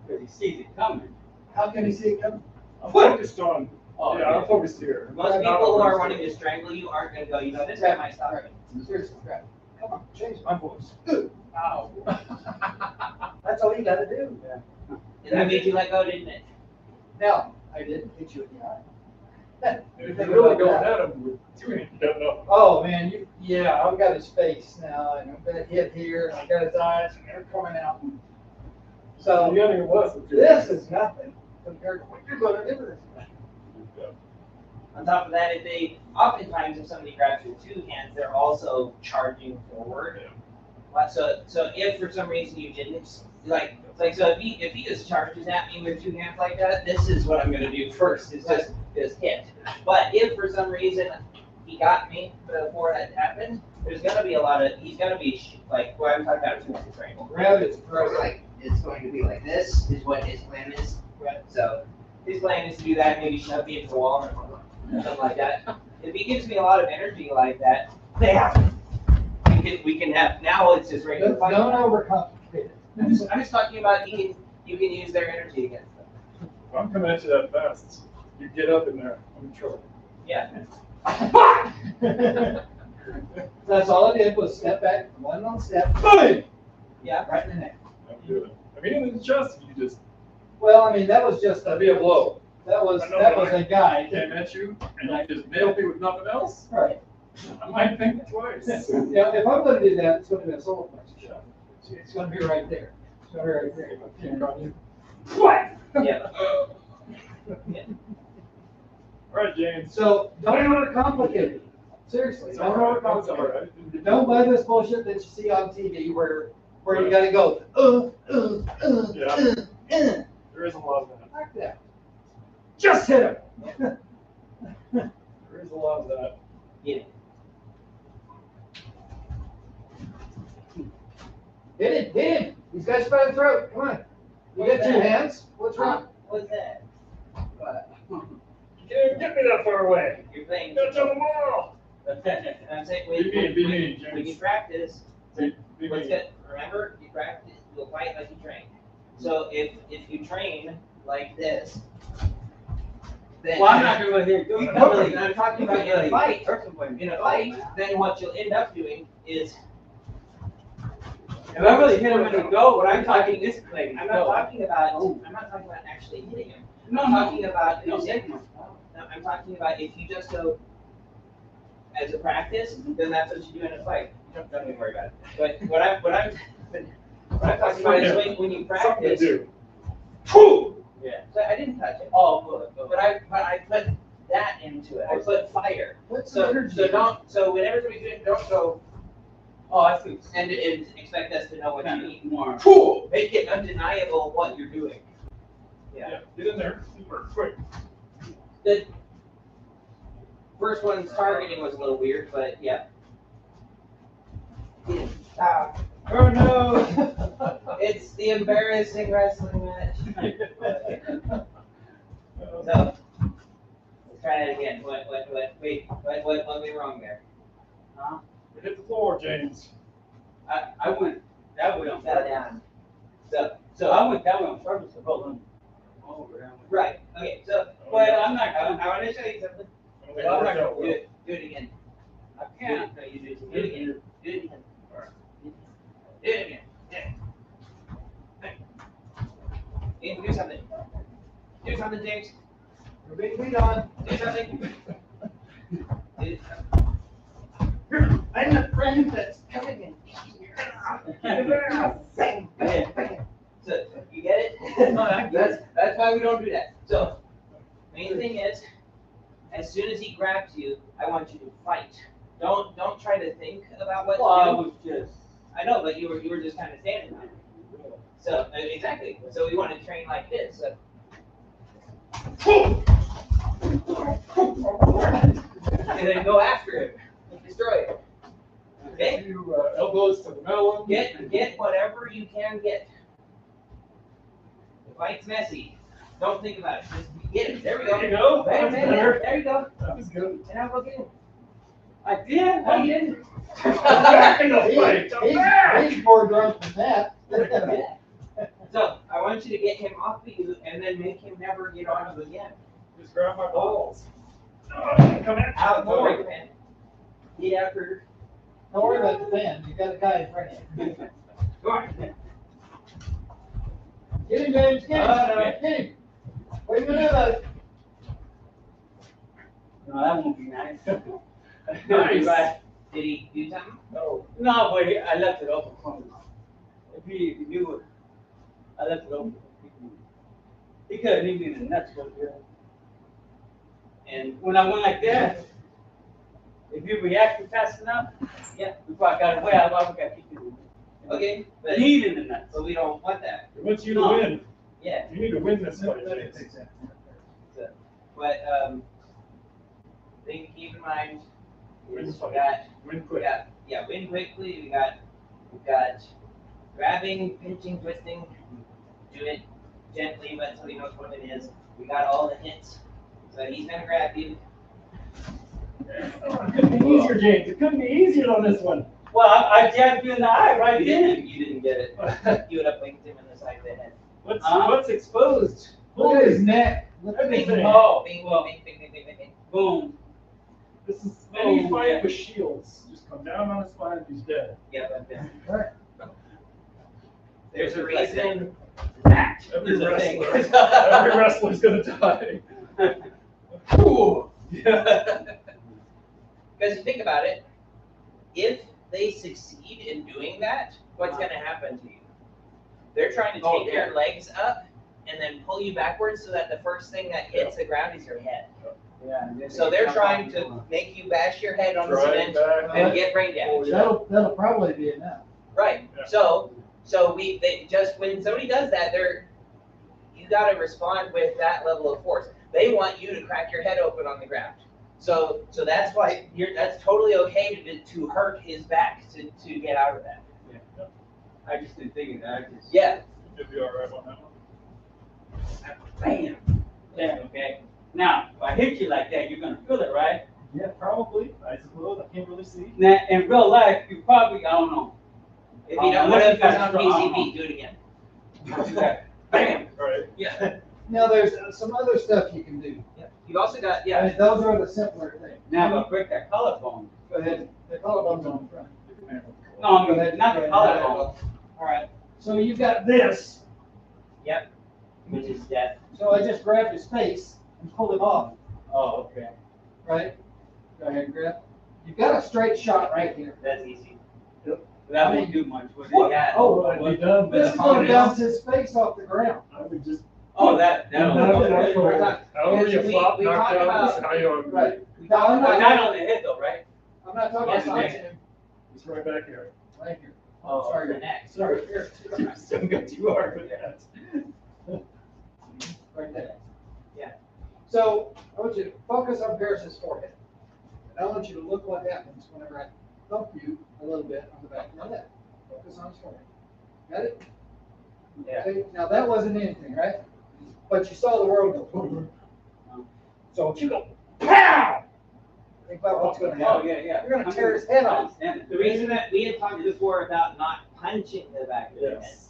because he sees it coming. How can he see it coming? I'm focused on. Oh, Yeah, I'm focused here. Most people who are wanting to strangle you aren't going to go, this guy might stop me. Seriously, grab it. Come on, change my voice. Ow. That's all you gotta do. And that made you let go, didn't it? Now, I didn't hit you in the eye. If you're really going at him with two hands, you don't know. Oh, man, yeah, I've got his face now, and I've got it hit here, and I've got his eyes, and they're coming out. So, The other was. this is nothing compared to what you're gonna do with this. On top of that, oftentimes if somebody grabs your two hands, they're also charging forward. So if for some reason you didn't, so if he just charges at me with two hands like that, this is what I'm gonna do first, is just hit. But if for some reason he got me before that happened, he's gonna be like, well, I'm talking about a two-hand triangle. Grab it, It's going to be like this, is what his plan is. Right. So his plan is to do that, maybe shove me into the wall or something like that. If he gives me a lot of energy like that, bam, we can have, now it's just regular Don't fighting. overcomplicate it. I'm just talking about you can use their energy against them. If I'm coming at you that fast, you get up in there, I'm in trouble. Yeah. That's all I did was step back, one on step, boom, Yeah. right in the neck. Don't do it. I mean, in the chest, you just, Well, I mean, that was just that'd be a blow. that was I know, that but was I a guy. came at you, and you just nailed me with nothing else. Right. I might think twice. Yeah, if I'm gonna do that, it's gonna be a solar plexus shot. It's gonna be right there. It's gonna be right there. Can't run you. What? Yeah. Yeah. All right, James. So don't overcomplicate it. Seriously, It's don't all right. It's all overcomplicate right. it. Don't buy this bullshit that you see on TV where you gotta go, Yeah. There is a lot of that. like that. Just hit him. There is a lot of that. Yeah. Hit him. He's got you by the throat. Come on. You got two hands? What's wrong? What's that? Get me that far away. You're playing. Go to the wall. And I'm saying, Be mean, when you James. practice, Be what's mean. good? Remember, you practice, you'll fight like you train. So if you train like this, then Well, I'm not gonna go here. Do it. No, really, I'm talking about in a fight. First point. In a fight, then what you'll end up doing is If I really hit him in the go, what I'm talking this way. I'm not talking about actually hitting him. No, I'm no. talking about No, using. No, I'm talking about if you just go as a practice, then that's what you do in a fight. Don't even worry about it. But what I'm talking about is when you Something to practice. do. Yeah. So I didn't touch it. Oh, good. But I put that into it. I put fire. What's So the energy? so whenever we do it, don't go Oh, I see. and expect us to know what you need. More. Cool. Make it undeniable what you're doing. Yeah. Get in there. Super quick. The first one's targeting was a little weird, but yeah. Oh no. It's the embarrassing wrestling match. So let's try that again. Wait, what went me wrong there? Huh? Hit the floor, James. I went that way on Fell purpose. down. So I went that way on purpose to hold him over. That way. Right. Okay. So Well, I'm not I gonna. want to show you something. I don't think Well, I'm it not worked out gonna well. Do it again. I can't. No, you do it. Do it again. Do it again. Do it again. Yeah. Hey, do something. Do something, James. You're being beat on. Do something. Do I'm the friend that's coming in. So you get it? No, I get That's why we don't do that. So main thing is, as soon as he grabs you, I want you to fight. Don't try to think about what Well, I to do. was just. I know, but you were just kind of standing there. So exactly. So we want to train like this. So. And then go after him. Destroy it. Okay? A few elbows to the melon. Get whatever you can get. The fight's messy. Don't think about it. Just get it. There we go. There you go. Bam, bam, There. there you go. That was good. And I'll go get him. I did. No, you didn't. Back in the fight. I'm back. He's more drunk than that. So I want you to get him off of you and then make him never get on you again. Just grab my balls. Come at Out you. more. Get after. Don't worry about the fan. You got a guy in front of you. Go on. Get him, James. Get him. No. Get him. What are you gonna do about it? No, that won't be nice. Nice. Right. Did he do something? No. No, but I left it open for him. If he would, I left it open. He could have hit me in the nuts right there. And when I went like that, if you reacted fast enough, Yeah. before I got away, I would have got kicked in the nuts. Okay. But But he in the nuts. we don't want that. He wants you to No. win. Yeah. You need to win this fight, James. But thing to keep in mind Win is the fight. Win we quick. got win quickly. We got grabbing, pinching, twisting. Do it gently, but so he knows what it is. We got all the hits. So he's gonna grab you. Oh, it couldn't be easier, James. It couldn't be easier on this one. Well, I jabbed you in the eye right then. You didn't get it. You would have linked him in the side of the head. What's exposed? Look at his neck. Look at his Everything. neck. Oh, Bing, well, bing, bing, bing, bing, bing, bing. boom. This is any Oh, fight yeah. with shields. Just come down on his spine, he's dead. Yep, I've been. Right. There's a It's like reason that Every is a thing. wrestler, every wrestler's gonna die. Ooh. Because you think about it, if they succeed in doing that, what's going to happen to you? They're trying to Oh, take yeah. your legs up and then pull you backwards so that the first thing that hits the ground is your head. Yeah. So they're trying to make you bash your head on the Drive cement back. and get brain damage. That'll probably be enough. Right. Yeah. So they just when somebody does that, you got to respond with that level of force. They want you to crack your head open on the ground. So that's why that's totally okay to hurt his back to get out of that. I just didn't think of that. I just, Yeah. You'll be all right on that one. bam. Yeah, okay. Now, if I hit you like that, you're gonna feel it, right? Yeah, probably. I suppose. I can't really see. Now, in real life, you probably, I don't know. If you don't, what Unless if you it's got on strong- PCP? Do it again. Bam. All right. Yeah. Now, there's some other stuff you can do. You've also got I mean, those are the simpler things. Now, if I break that collarbone. Go ahead. The collarbone's on the front. No, I mean, not the collarbone. All right. So you've got this. Yep. Which is death. So I just grabbed his face and pulled him off, Oh, okay. right? Go ahead and grab. You've got a straight shot right here. That's easy. That won't do much, would What? it? Yeah. Oh, I'd be done. this is gonna bounce his face off the ground. I would just. Oh, that'll. However you We- flop, we knock talked down, about- is how you. Right. We Now, talked I'm But about not on the head though, right? I'm not talking Yes, about ma'am. him. It's right back here. Right here. Oh, Sorry. the neck. Sorry, here. Still got too hard with that. Right there. Yeah. So I want you to focus on Paris's forehead. And I want you to look what happens whenever I thump you a little bit on the back of my neck. Focus on his forehead. Got it? Yeah. Okay, now that wasn't anything, right? But you saw the world go boom. So if you go pow, think about what's going to Oh, happen. yeah. You're gonna tear his head I off. understand it. The reason that we had talked before about not punching the back of the head. Yes.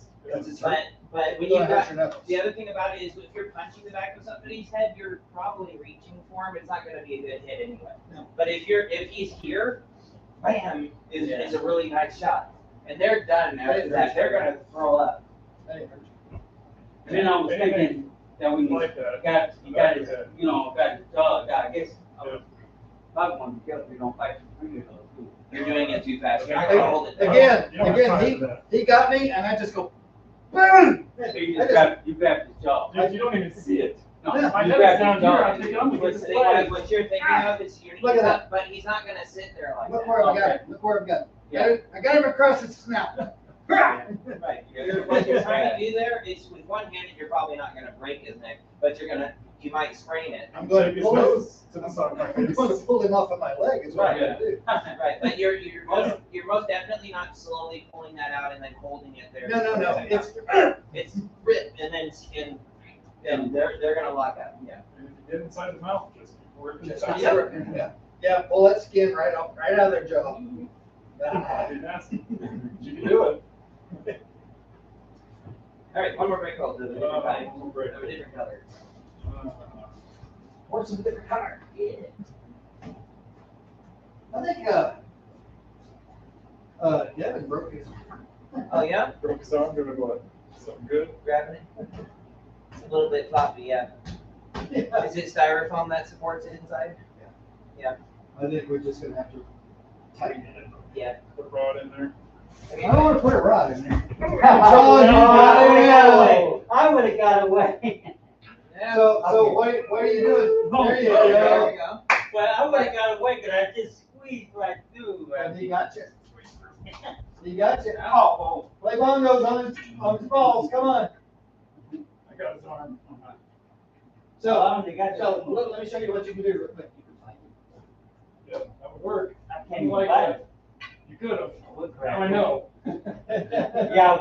But when Go you ahead, got your knuckles. the other thing about it is if you're punching the back of somebody's head, you're probably reaching for him. It's not going to be a good hit anyway. No. But if he's here, bam, is a really nice shot, and they're done after that. They're going to throw up. That ain't hurt you. And then I was thinking that we Like that. got his, got his jaw. I guess I Yeah. was probably want to be careful you don't fight your fingers though, too. You're doing it too fast. You're not going to hold it. Again, You don't have time again, for that. he got me and I just go boom. So you I just grabbed his jaw. Dude, you don't even see it. No, Yeah. My you head is grabbed down his here, jaw. I'm thinking I'm gonna get What's this the- leg. what you're thinking of is Look at that. but he's not going to sit there like Look that. where I got Okay. him. Look where I've got him. Yeah. I got him across his snout. Right. What you're trying to do there is with one hand, you're probably not going to break his neck, but you might sprain it. I'm going Take to his pull him. nose to the side of my I'm face. going to pull him off of my leg. Is what I'm going to do. Right, but you're most definitely not slowly pulling that out and then holding it there. No. It's rip and they're gonna lock up. Yeah. And if you get inside the mouth, just before it Just gets yeah. Pull that skin right out of their jaw. That'd be nasty. You can do it. All right, one more break hold of a different kind, One more break. of a different color. Horse of a different color. Yeah. I think Devin broke his. Oh yeah, Broke his arm doing what? Something good? grabbing it. It's a little bit floppy, yeah. Is it styrofoam that supports it inside? I think we're just gonna have to tighten it. Yeah. Put a rod in there. I don't want to put a rod in there. Oh, you got away. I would have got away. Yeah. So what are you doing? There you There go. we go. Well, I would have got away because I just squeezed right through. And he got you. He got you. Oh, Play bongos on his balls. Come on. I got his arm. So, they got let me show you what you can do real quick. Yeah, that would work. I can't You even like fight that? You could have. it. Now I know. Yeah, I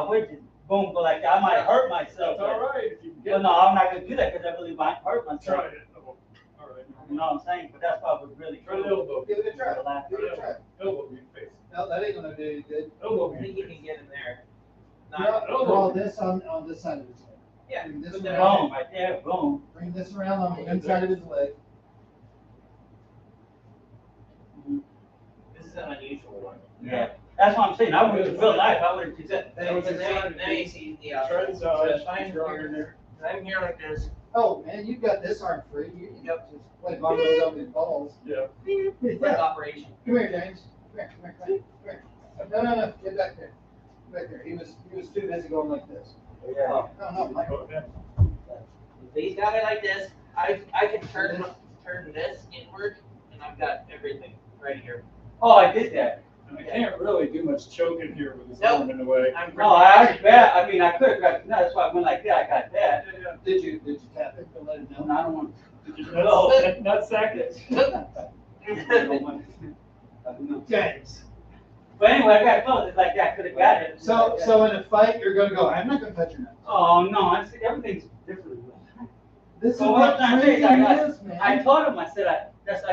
would just boom, go like that. I might hurt myself. That's all right. If you can get Well, no, I'm not gonna do that because I really might hurt myself. Try it. Oh, all right. You know what I'm saying? But that's probably really Try the true. elbow. Give it a try. Relax. Give it a try. Elbow in your face. No, that ain't gonna do you good. Elbow I think you can handshakes. get in there. Draw this on this side of his leg. Yeah. Bring this put around. that- Boom, right there, boom. Bring this around on the inside of his leg. This is an unusual one. Yeah, that's what I'm saying. I would, in real life, I would have just said, Then now you see the Try this out. So if I'm Draw here, in there. if I'm here like this. Oh, man, you've got this arm free. You can just play bongos over his balls. Yeah. Quick operation. Come here, James. Come here, come here, come here. No, get back there. Get back there. He was too busy going like this. yeah. No, Mike. Oh, yeah. If he's got it like this, I can turn this inward, and I've got everything right here. Oh, I did that. And I can't really do much choking here with his Nope. arm in the way. I'm No, I already grabbed, I mean, I could have grabbed, no, that's why I went like that, I got that. Did you tap it to let him No, know? I don't want. Did you not sack it? I don't want. No. James. But anyway, I got close, it's like that, I could have got it. So in a fight, you're gonna go, I'm not gonna touch your nose. Oh, no, I see, everything's different. This is So what what I'm saying, training I got, is, man. I told him, I said, I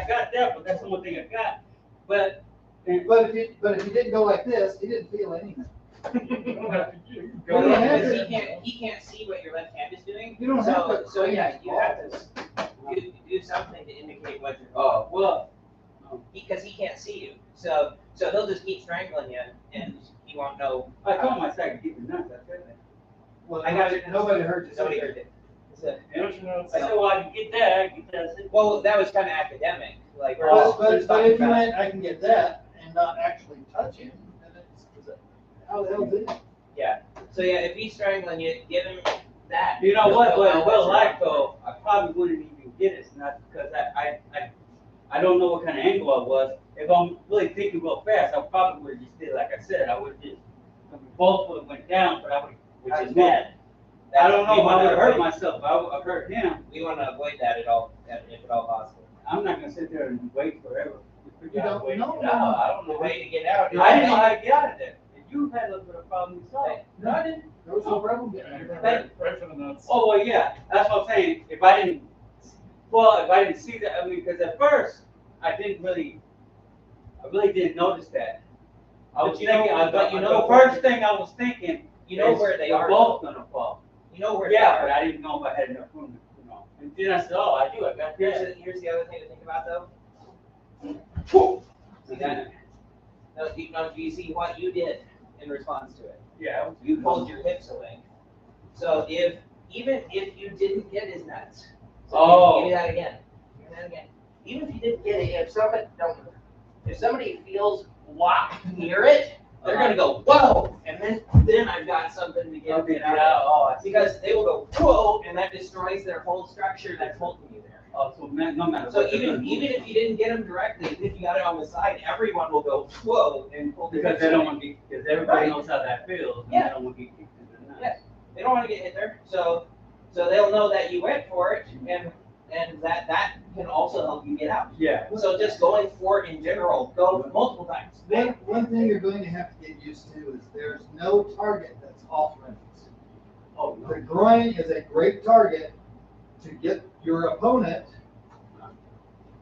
got that, but that's the one thing I got. But, But if you didn't go like this, he didn't feel anything. You don't have to. You can Well, go you around have there. to- He can't see what your left hand is doing. You don't have to. So yeah, you have to do something to indicate what you're. oh, well, Because he can't see you. So he'll just keep strangling you, and you won't know. I told him I said I could keep it nuts, I said that. Well, I got you. nobody heard you. Nobody heard it. So- Don't you know, I said, well, I can get that, I can get that. I said, Well, that was kind of academic. Like, we're But, we're but talking if you about- went, I can get that and not actually touch him, then how the hell did it? Yeah. So yeah, if he's strangling you, give him that. You know what, He'll know well, you're like doing. though, I probably wouldn't even get it, not because I don't know what kind of angle I was. If I'm really thinking real fast, I probably would have just did like I said, I would have just, both would have went down, but I would Which have. is bad. I don't know We if I wanna would have hurt avoid- myself, but I would have hurt him. We want to avoid that at all, if at all possible. I'm not gonna sit there and wait forever. to figure You out a way to don't get out. I don't The know. way to get out. I didn't know how to get out of there. You've had a little bit of problem yourself. No, I didn't. There was no problem Yeah, getting you're it. right for the nuts. Oh, well, yeah, that's what I'm saying. If I didn't see that, I mean, because at first, I really didn't notice that. I was But you know- thinking, but you know the first thing I was thinking, You know is where they they're are. both gonna fall. You know where Yeah, they but are. I didn't know if I had enough room, And then I said, oh, I do, I got that. Here's the other thing to think about though. Whew. See that? No, do you see what you did in response to it? Yeah. You pulled your hips away. So even if you didn't get his nuts, so Oh. give me that again. Give me that again. Even if you didn't get it, if somebody feels whop near it, they're gonna go whoa, and then I've got something to get it out. Oh, I see. Because they will go whoa, and that destroys their whole structure that's holding you there. Oh, so no matter So what. they're even gonna do. if you didn't get them directly, if you got it on the side, everyone will go whoa and pull their Because hips they don't away. want to be, because everybody Right. knows how that feels, and Yeah. they don't want to be kicked in the nuts. Yeah. They don't want to get hit there, so they'll know that you went for it, and that can also help you get out. Yeah. So just going for it in general, go multiple times. One thing you're going to have to get used to is there's no target that's off limits. Oh, The no. groin is a great target to get your opponent.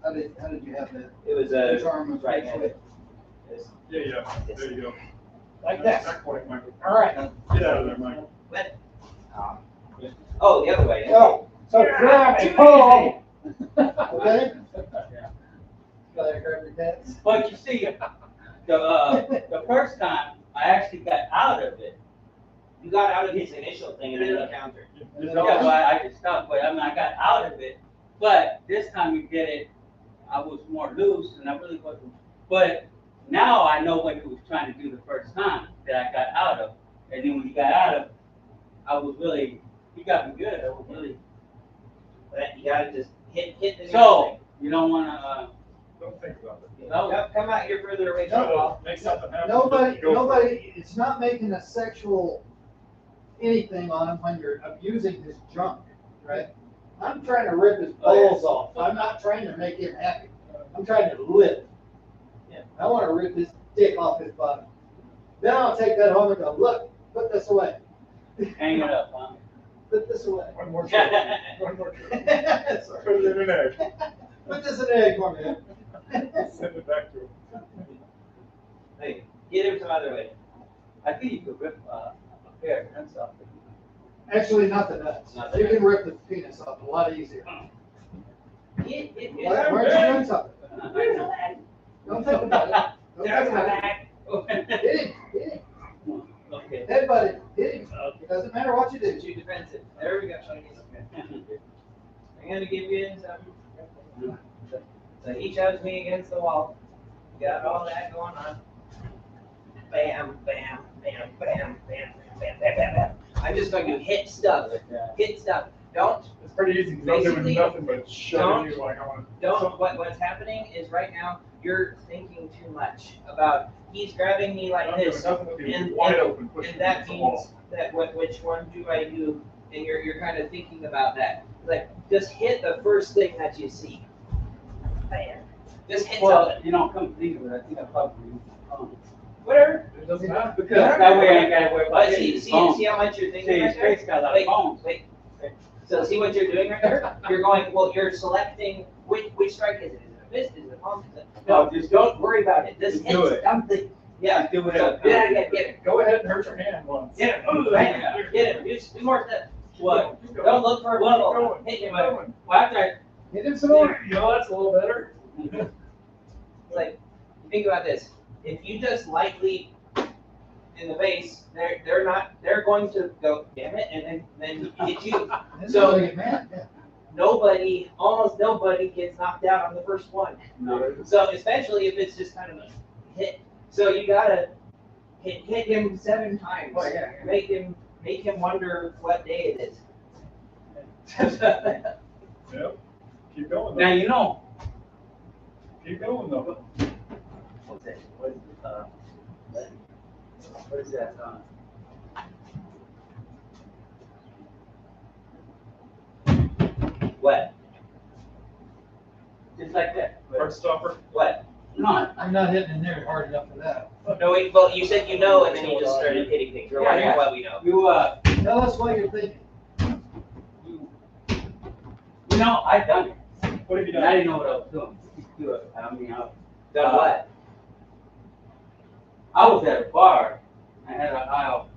How did you have that? It was Which arm was right which handed. way? Yeah, there you go. Like that. Not quite, Michael. All right. Get out of there, Michael. Oh, the other way. So grab and pull. Okay? Yeah. Gotta grab your pants. But you see, the first time, I actually got out of it. You got out of his initial thing and then you countered. Yeah, well, I just stopped, but I mean, I got out of it. But this time you did it, I was more loose and I really wasn't. But now I know what he was trying to do the first time that I got out of. And then when he got out of, he got me good. I was really. But you gotta just hit the So, you don't wanna, Don't think about it. Come out here further away Try from the wall. to make something happen. Nobody, Go for it. it's not making a sexual anything on him when you're abusing his junk, right? I'm trying to rip his balls off. I'm not trying to make him happy. I'm trying to live. Yeah. I want to rip his dick off his body. Then I'll take that home and go, look, put this away. hang it up, huh? Put this away. One more try. One more try. Sorry. Put it in an egg. Put this in an egg for me. Send it back to him. Hey, by the way, I think you could rip a pair of nuts off. Actually, not the nuts. Not the You can rip the penis off a lot easier. It, it, Why aren't you doing something? Don't think about it. Don't There's think my about back. it. Hit him, hit him. Okay. Headbutt him, hit him. Okay. Doesn't matter what you do. Too defensive. There we go. I'm gonna give you some. So he shoves me against the wall. Got all that going on. Bam, bam, bam, bam, bam, bam, bam, bam, bam. I'm just going to hit stuff. Hit stuff. Don't. It's pretty easy, because I'm doing Basically, nothing but shoving you like I want to. Don't. What's happening is right now you're thinking too much about. He's grabbing me like I'm doing this, nothing but being and wide open, pushing and that against the means wall. that which one do I do? And you're kind of thinking about that. Like just hit the first thing that you see. Bam. Just hit Well, something. you know, come to think of it, I think I probably use the phone. Whatever. It doesn't matter. Because that way I ain't gotta worry about But hitting see the phone. how much you're See, thinking his right there? face got a lot of Wait, bones. wait. So see what you're doing right there? You're going, well, you're selecting which strike is it? Is it a fist? Is it a palm? Is it? No, just don't worry about it. Just Just do hit it. something. Yeah. Just do whatever. So, get it. Go ahead and hurt your hand once. Get it. Ooh, bam. Get it. Just do more steps. What? Keep going. Don't look for a Keep bubble. going. Hit Keep him. going. Well, after Hit him some more. You know, that's a little better. Like, think about this. If you just lightly in the base, they're going to go, damn it, and then hit you. So- Get mad, yeah. Almost nobody gets knocked out on the first one. no. So especially if it's just kind of a hit. So you gotta hit him 7 times. Oh, yeah. Make him wonder what day it is. Yep. Keep going Now though. you know. Keep going though. What's that? What is that? What? Just like that. Heart stopper. What? No. I'm not hitting in there hard enough for that. No, wait, well, you said you know, and then you just started hitting things. You're Yeah, wondering yeah. what we know. You Tell us what you're thinking. you know, I done it. What have you And I done? didn't know what I was doing. Do it. I mean, Done what? I was at a bar. I had an aisle.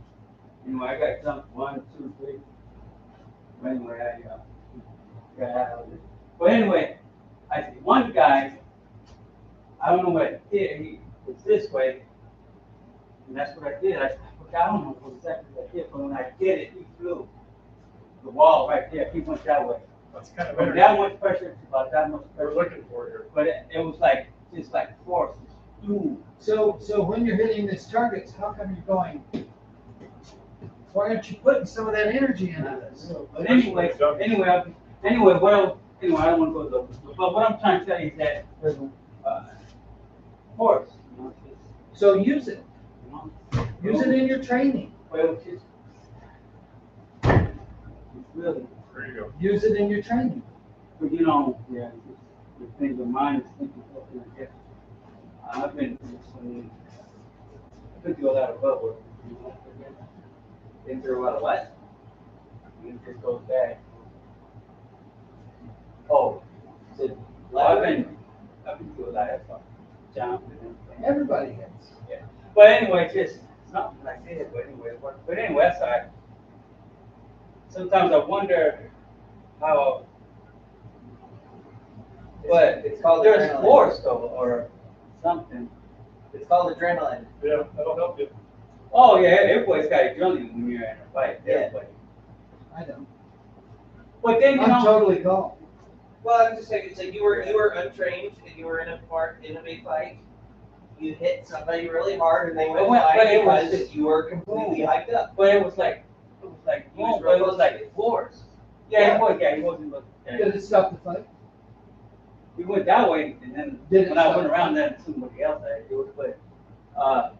Anyway, I got jumped 1, 2, 3. But anyway, I got out of it. But anyway, I see one guy. I don't know what I did. He was this way, and that's what I did. I don't know what exactly what I did, but when I did it, he flew the wall right there. He went that way. That's kind of From better. that much pressure to about that much We're pressure. looking for here. But it was like just like force. Ooh. So when you're hitting these targets, how come you're going, why aren't you putting some of that energy into this? But anyway, I don't want to go to the, but what I'm trying to tell you is that there's force. You know, it's So use it. you know, Use it in your training. but it was just, it's really, There you go. Use it in your training. but you know, yeah, it's just, the thing, the mind is thinking something like that. I've been through a lot of bubbles. You know, Been through a lot of what? and it just goes back. Oh, so Well, I've been through a lot of stuff. Jumping and everything. Everybody has. But anyway, just something like that. But anyway, that's all right. Sometimes I wonder how. But it's called there's adrenaline. force though, or something. It's called adrenaline. Yeah, that'll help you. Oh yeah, everybody's got adrenaline when you're in a fight. Yeah. Everybody. I don't. But then you I'm know. totally calm. Well, I'm just saying, so you were untrained, and you were in a big fight. You hit somebody really hard, and they went But by it was because just- you were completely hyped up. But it was like He was but real it was close like to you. force. Yeah, he was. Yeah, he wasn't looking. Did it stop the fight? We went that way, and then Did it when I stop? went around, then somebody else had to do it. But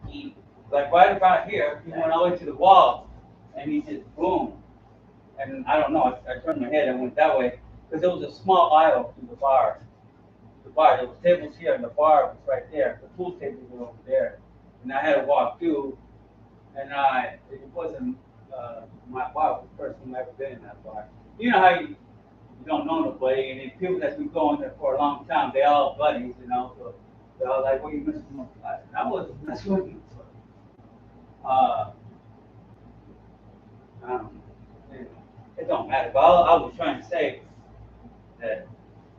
he, like right about here, he went all the way to the wall, and he just boom. And I don't know, I turned my head and went that way, because there was a small aisle to the bar. There was tables here, and the bar was right there. The pool tables were over there. And I had to walk through, and it wasn't my bar, it was the first time I've ever been in that bar. You know how you don't know nobody, and then people that's been going there for a long time, they all buddies, you know. So So I was like, what you missing? I was messing with you. I don't know. It don't matter. But I was trying to say that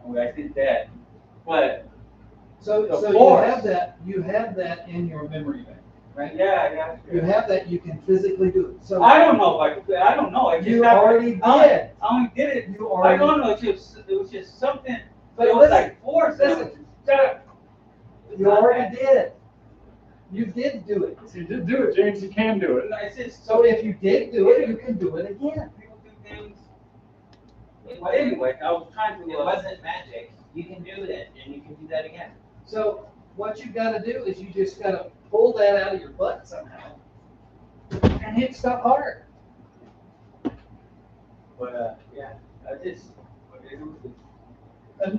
I did that. But So The you force. have that in your memory bank, right? yeah. You have that, you can physically do it. So I don't know if I could. I don't know. It just you happened. already did. I only did it. You I already. don't know. It was just something. But It was listen, like force. listen. Shut up. You already did. You did do it. So you did do it, James, you can do it. It's just So if you did do it, you can do it again. people do things. But anyway, I was trying to. It wasn't magic. You can do it, and you can do that again. So what you gotta do is you just gotta pull that out of your butt somehow and hit stuff hard. But yeah, I just. It was,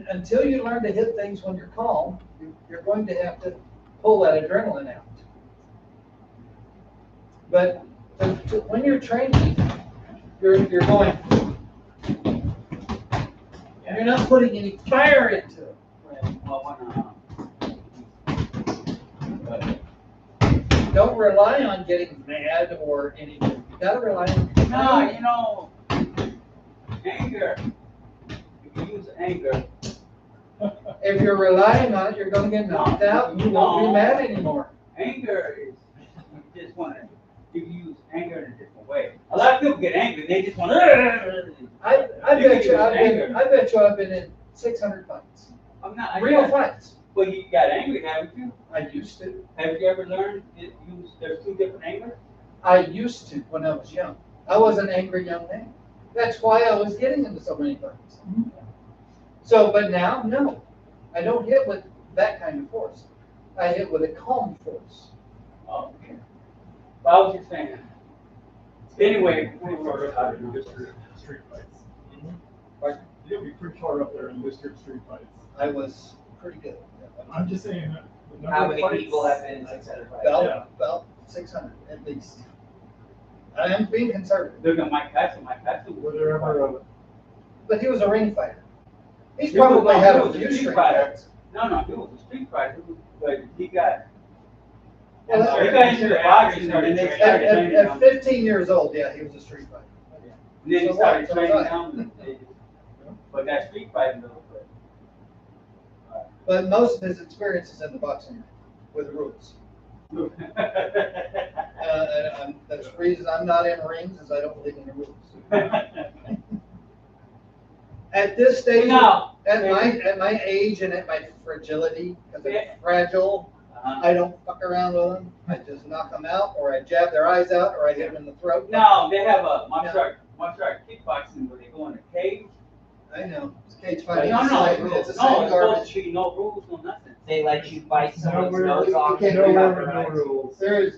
Until you learn to hit things when you're calm, you're going to have to pull that adrenaline out. But when you're training, you're going, and you're not putting any fire into it. Don't rely on getting mad or anything. You gotta rely on. no, you know, anger. If you use anger, If you're relying on it, you're gonna get knocked out and you won't be mad anymore. anger is you just want to. You use anger in a different way. A lot of people get angry. They just want to. I You bet can you I've use been, anger. I bet you I've been in 600 fights. I'm not. Real fights. But you got angry, haven't you? I used to. Have you ever learned that there's two different angers? I used to when I was young. I was an angry young man. That's why I was getting into so many fights. So, but now, no. I don't hit with that kind of force. I hit with a calm force. Oh, okay. Well, I was just saying. Anyway, we Pretty were far up there in district street fights. Pardon? You'll be pretty far up there in district street fights. I was pretty good. I'm just saying that. the number How of many fights- people have been in 600 fights? Yeah. About 600 at least. I am being conservative, look at Mike Tyson. Mike Tyson. Were there ever but he was a ring fighter. He's He was- probably no, had he a was a few street street fighter. fights. No, he was a street fighter, but he got. Well, He got into the boxing and they started training At him. 15 years old, yeah, he was a street fighter. And then he So started what? training So him. And they just- But that street fighting though, but. But most of his experience is in the boxing ring with rules. That's the reason I'm not in rings, is I don't believe in the rules. At this stage, No. at my age and at my fragility, because Yeah. I'm fragile, I don't fuck around with them. I just knock them out, or I jab their eyes out, or I hit them in the throat. No, they have a martial art kickboxing where they go in a cage. I know, it's cage No, fighting. no, It's no, like- it's it's the supposed same garbage. to be no rules, no nothing. They let you bite someone's nowhere, nose you off. can't and do cut that. their no eyes. rules? There is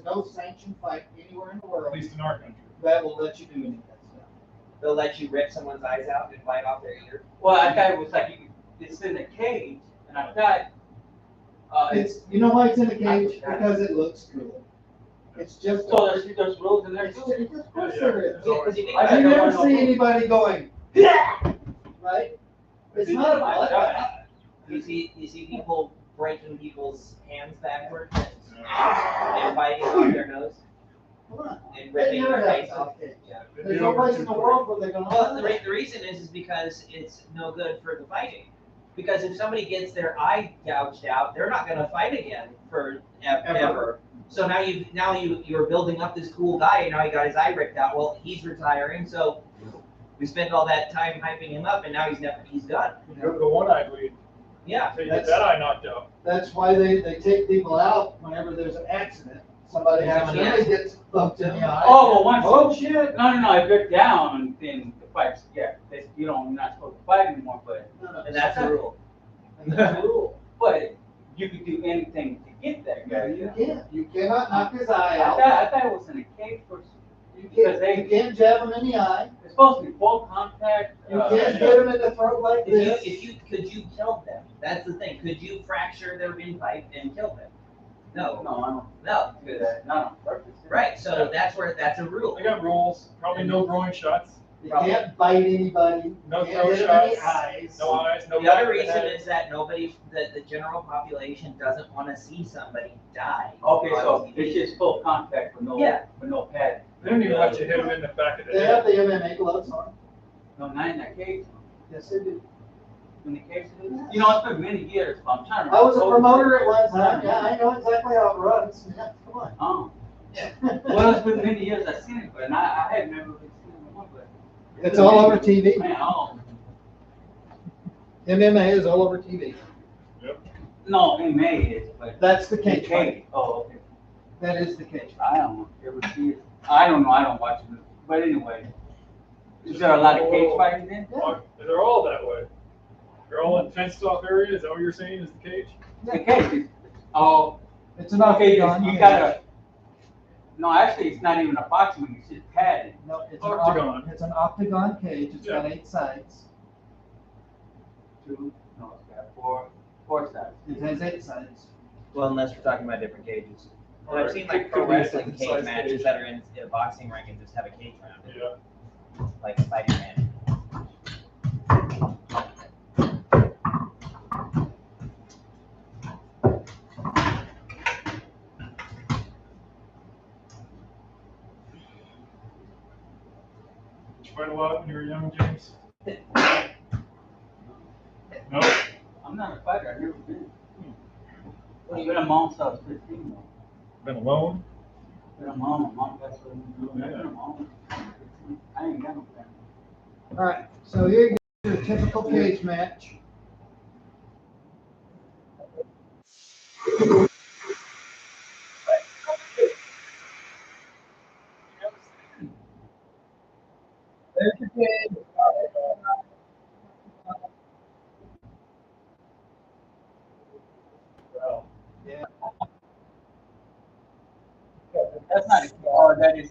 no sanctioned fight anywhere in the At world least in our country. that will let you do any of that stuff. They'll let you rip someone's eyes out and bite off their ear. Well, I thought it was like it's in a cage, and I thought it's You know why it's in a cage? I- Because it looks good. It's just. so there's rules in there It's too. just, of course there is. Yeah, 'cause you think I about You it, don't never want no see rules. anybody going, yeah, right? It's not a I- bloodbath. you see people breaking people's hands backwards and biting off their nose Come on. and That ripping never their face happens off. in a cage. Yeah. There's no place in the world where they're gonna. Well, the reason is because it's no good for the fighting. Because if somebody gets their eye gouged out, they're not gonna fight again for ever. So now you're building up this cool guy, and now he got his eye ripped out. Well, he's retiring, so we spent all that time hyping him up, and now he's done. You go to the one-eyed lead, Yeah. so you get that eye knocked out. That's why they take people out whenever there's an accident. Somebody accidentally gets bumped in the eye. Oh, well, once. Oh, shit. No, if you're down, then the fight's, yeah, you're not supposed to fight anymore, but. No. And that's the rule. That's the rule. But you could do anything to get that guy. You can't. You cannot knock his eye I out. thought it was in a cage first. You because can't jab him in the eye. It's supposed to be full contact. You can't hit him in the throat like this. Could you kill them? That's the thing. Could you fracture their windpipe and kill them? No. No, I don't No. do that. Not on purpose. Right. So that's a rule. They got rules, probably no throwing shots. You can't bite anybody. No You can't throw hit 'em in the shots. eyes. No eyes, no. The other back of the reason head. is that the general population doesn't want to see somebody die. Okay, so on TV. it's just full contact with no, Yeah. with no pad. They don't even let you hit them in the back of the They have head. the MMA gloves on. No, not in that cage. Yes, they do. In the cage, it is. You know, it's been many years, but I'm trying to. I was a promoter at one time. Yeah, I know exactly how it runs. Yeah, come on. Oh. Well, it's been many years I've seen it, but I had never really seen it before, but. It's all over TV. Man, oh. MMA is all over TV. Yep. No, in May is, but. That's the The cage fight. cage, oh, okay. That is the cage fight. I don't ever see it. I don't know, I don't watch it, but anyway. Is there a lot of cage fighting then? They're all that way. They're all in fenced off areas. Is that what you're saying is the cage? The cage is, oh, It's an okay, octagon. you gotta, no, actually, it's not even a boxing ring, it's just padded. No, it's Octagon. It's an octagon cage. It's got 8 sides. Two, no, it's got four sides. It has 8 sides. Well, unless we're talking about different cages. And I've Or seen it like could pro be a wrestling different cage size matches cage. that are in a boxing ring and just have a cage around it, Yeah. like Spider-Man. Did you fight a lot when you were young, James? No? I'm not a fighter, I've never been. Well, you've been a mom since I was 15 though. Been alone? Been a mom, that's what I'm doing, I've been a mom. I ain't got no family. All right, so here you go, your typical cage match. There's your cage. Well, Yeah. That's not, oh, that is,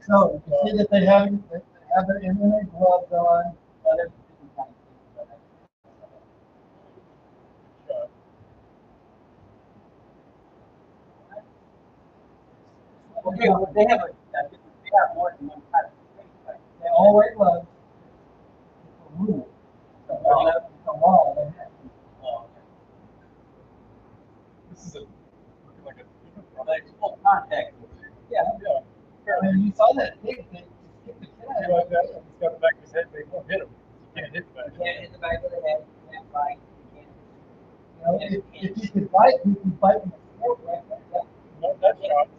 So you see that they have their MMA gloves on. other. Okay, well, they have more than one type of thing, like, They all wear gloves. It's a rule. It's a law. They have to. oh, okay. this is looking like a. But it's full contact. Yeah. Yeah. And you saw that pig, they kicked the shit out See of like him. that? He's got the back of his head. They won't hit him. You can't hit the back of You his can't hit the back of the head, you can't fight, you can't. If you could fight, you can fight in the sport right there. head. No nut shots.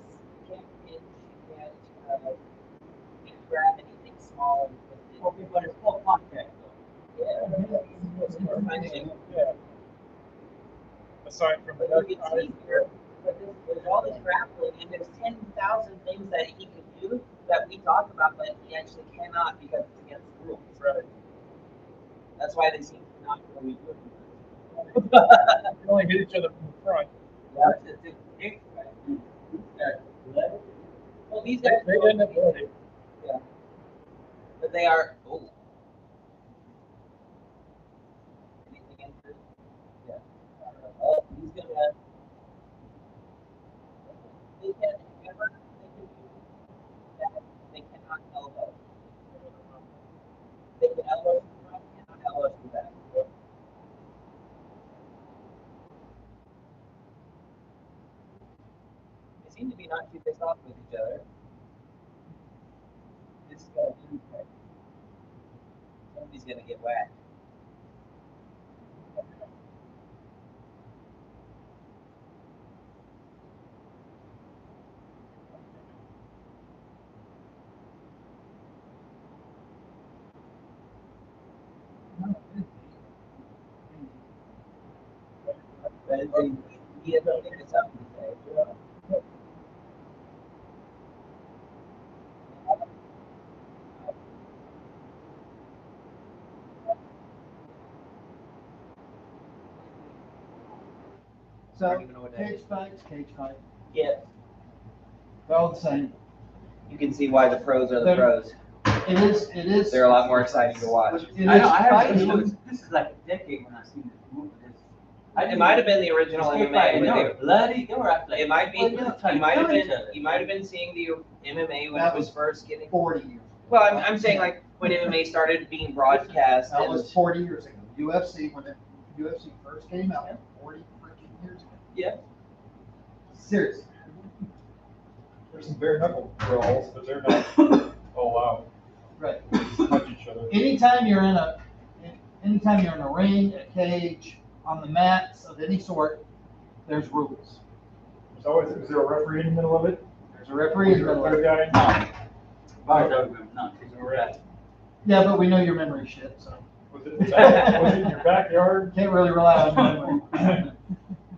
You can't pinch, you can't grab anything small. Okay, but it's full contact though. Yeah. Aside from the But you can see here, there's all this grappling, and there's 10,000 things that he could do that we talk about, but he actually cannot because it's against the rules. Right. That's why they seem to not really do it. You can only hit each other from the front. That's a different cage fight. Well, these They guys, didn't have ability. yeah, but they are. Oh. Anything interesting? Yeah. Oh, he's gonna. They can ever. They can do that. They cannot elbow. They can elbow from the front, cannot elbow from the back. They seem to be not too pissed off with each other. This is gonna do okay. Somebody's gonna get whacked. But he has nothing to something to say. I So don't even know what that cage is. fights, cage fight. Yeah, They're all the same. you can see why the pros are the They're- pros. It is. They're a lot more exciting to watch. It I is know, I haven't fighting. seen this is like a decade when I seen this movie. It might have been the original They MMA. were When bloody, they were like. it might be. well, they're trying to kill each other. You might have been seeing the MMA when That it was was first getting. 40 years. Well, I'm saying like when MMA started being broadcast. That and- was 40 years ago. UFC, when the UFC first came out, 40 freaking years ago. Yeah. Seriously. There's some bare knuckle brawls, but they're not all out. Right. Touch each other. Anytime you're in a ring, a cage, on the mats of any sort, there's rules. There's always, is there a referee in the middle of it? There's a referee in the middle of Third it. guy? I don't remember, no. Yeah, but we know your memory shit, so Was it in your backyard? can't really rely on your memory.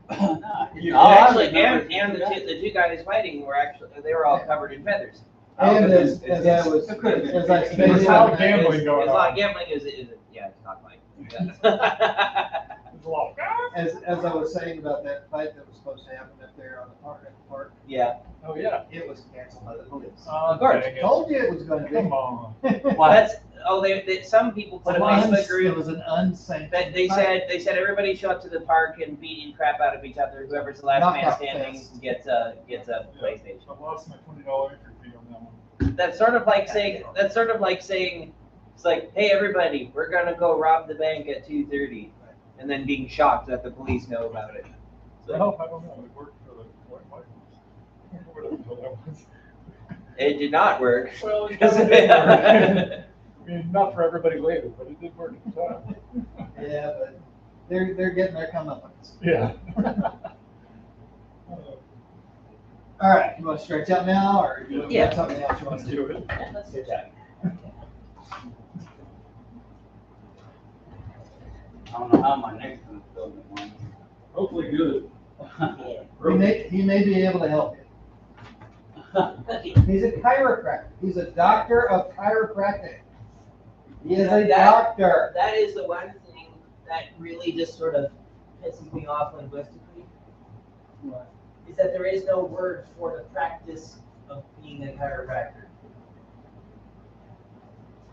Actually, and the two guys fighting were they were all covered in feathers. And as I was, It could have been. as I There's stated, a lot of gambling going It's a lot on. of gambling. Yeah, it's not like. There's a lot of, as I was saying about that fight that was supposed to happen up there on the park, Yeah. oh, yeah. it was canceled by the police. Oh, course. dang it. Told you it was going to be. Come on. Well, that's they some people put a Facebook It group was an unsanctioned. that they fight. said everybody show up to the park and beating crap out of each other. Whoever's the last man Knockout standing fest. gets a PlayStation. I lost my $20 entry fee on that one. That's sort of like saying it's like, hey everybody, we're gonna go rob the bank at 2:30, and then being shocked that the police know about it. Well, I don't know. It worked for the White House. Whatever the hell that was. It did not work. Well, it did work. I mean, not for everybody later, but it did work at the time. Yeah, but they're getting their comeuppance. Yeah. All right, you want to stretch out now, or you Yeah. got something else you want Let's to do? do it. Let's do that. I don't know how my next one's going on. Hopefully good. He may be able to help you. He's a chiropractor. He's a doctor of chiropractic. He is a doctor. That is the one thing that really just sort of pisses me off linguistically, is that there is no word for the practice of being a chiropractor.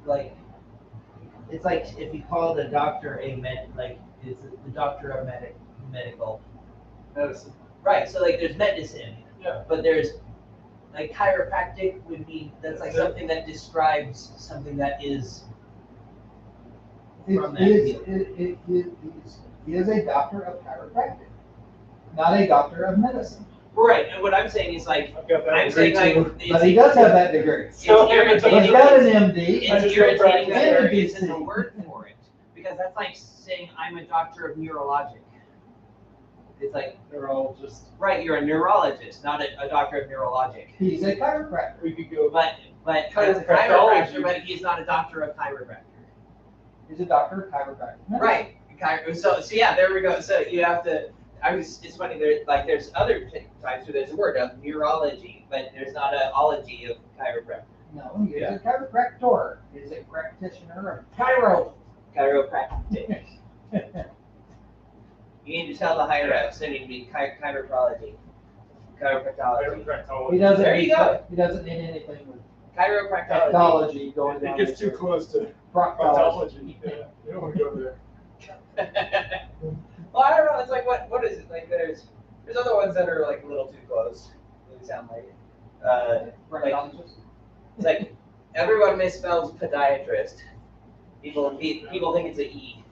Like, it's like if you call the doctor it's the doctor of medical. Medicine. Right, so like there's medicine, Yeah. but there's like chiropractic would be, that's like something that describes something that is from that field. He is a doctor of chiropractic, not a doctor of medicine. Right, and what I'm saying is like, I've got that I'm degree saying like, too. But he does have that degree. it's He's got irritating. an MD. It's irritating that there And a isn't a BC. word for it, because that's like saying I'm a doctor of neurologic. It's like, They're all just, right, you're a neurologist, not a doctor of neurologic. He's a chiropractor. we could go. But that's a Chiropractology. chiropractor, but he's not a doctor of chiropractor. He's a doctor of chiropractic. Right. So yeah, there we go. So you have to. It's funny. There's other times where there's a word of neurology, but there's not an ology of chiropractor. No, he's a chiropractor. He's a practitioner of Chiropractic. You need to tell the higher ups they need to be chiropractology. Chiropractology. He doesn't. There you go. He doesn't need anything with Chiropractology. pathology going It on. gets too close to Proctology. pathology. Yeah, you don't want to go there. Well, I don't know. It's like what is it? Like there's other ones that are like a little too close. They sound like Proctologist. it's like everyone misspells podiatrist. People think it's a E.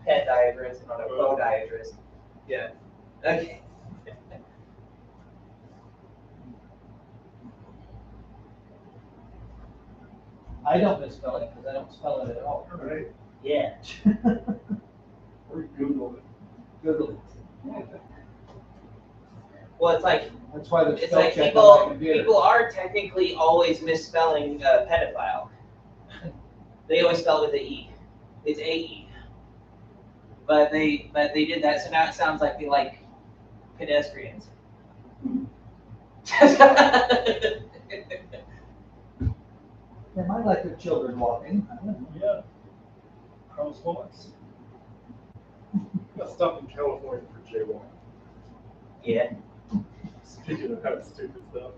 Podiatrist, not a podiatrist. Yeah. Okay. I don't misspell it because I don't spell it at all. Right. Yeah. Or Google it. Google it. Well, it's like That's why there's it's spell like check on my computer. people are technically always misspelling pedophile. They always spell it with a E. It's A-E. But they did that, so now it sounds like they like pedestrians. They might like their children walking. I don't know. Yeah. Crosswalks. Got stuff in California for jaywalking. Yeah. Speaking of that stupid stuff.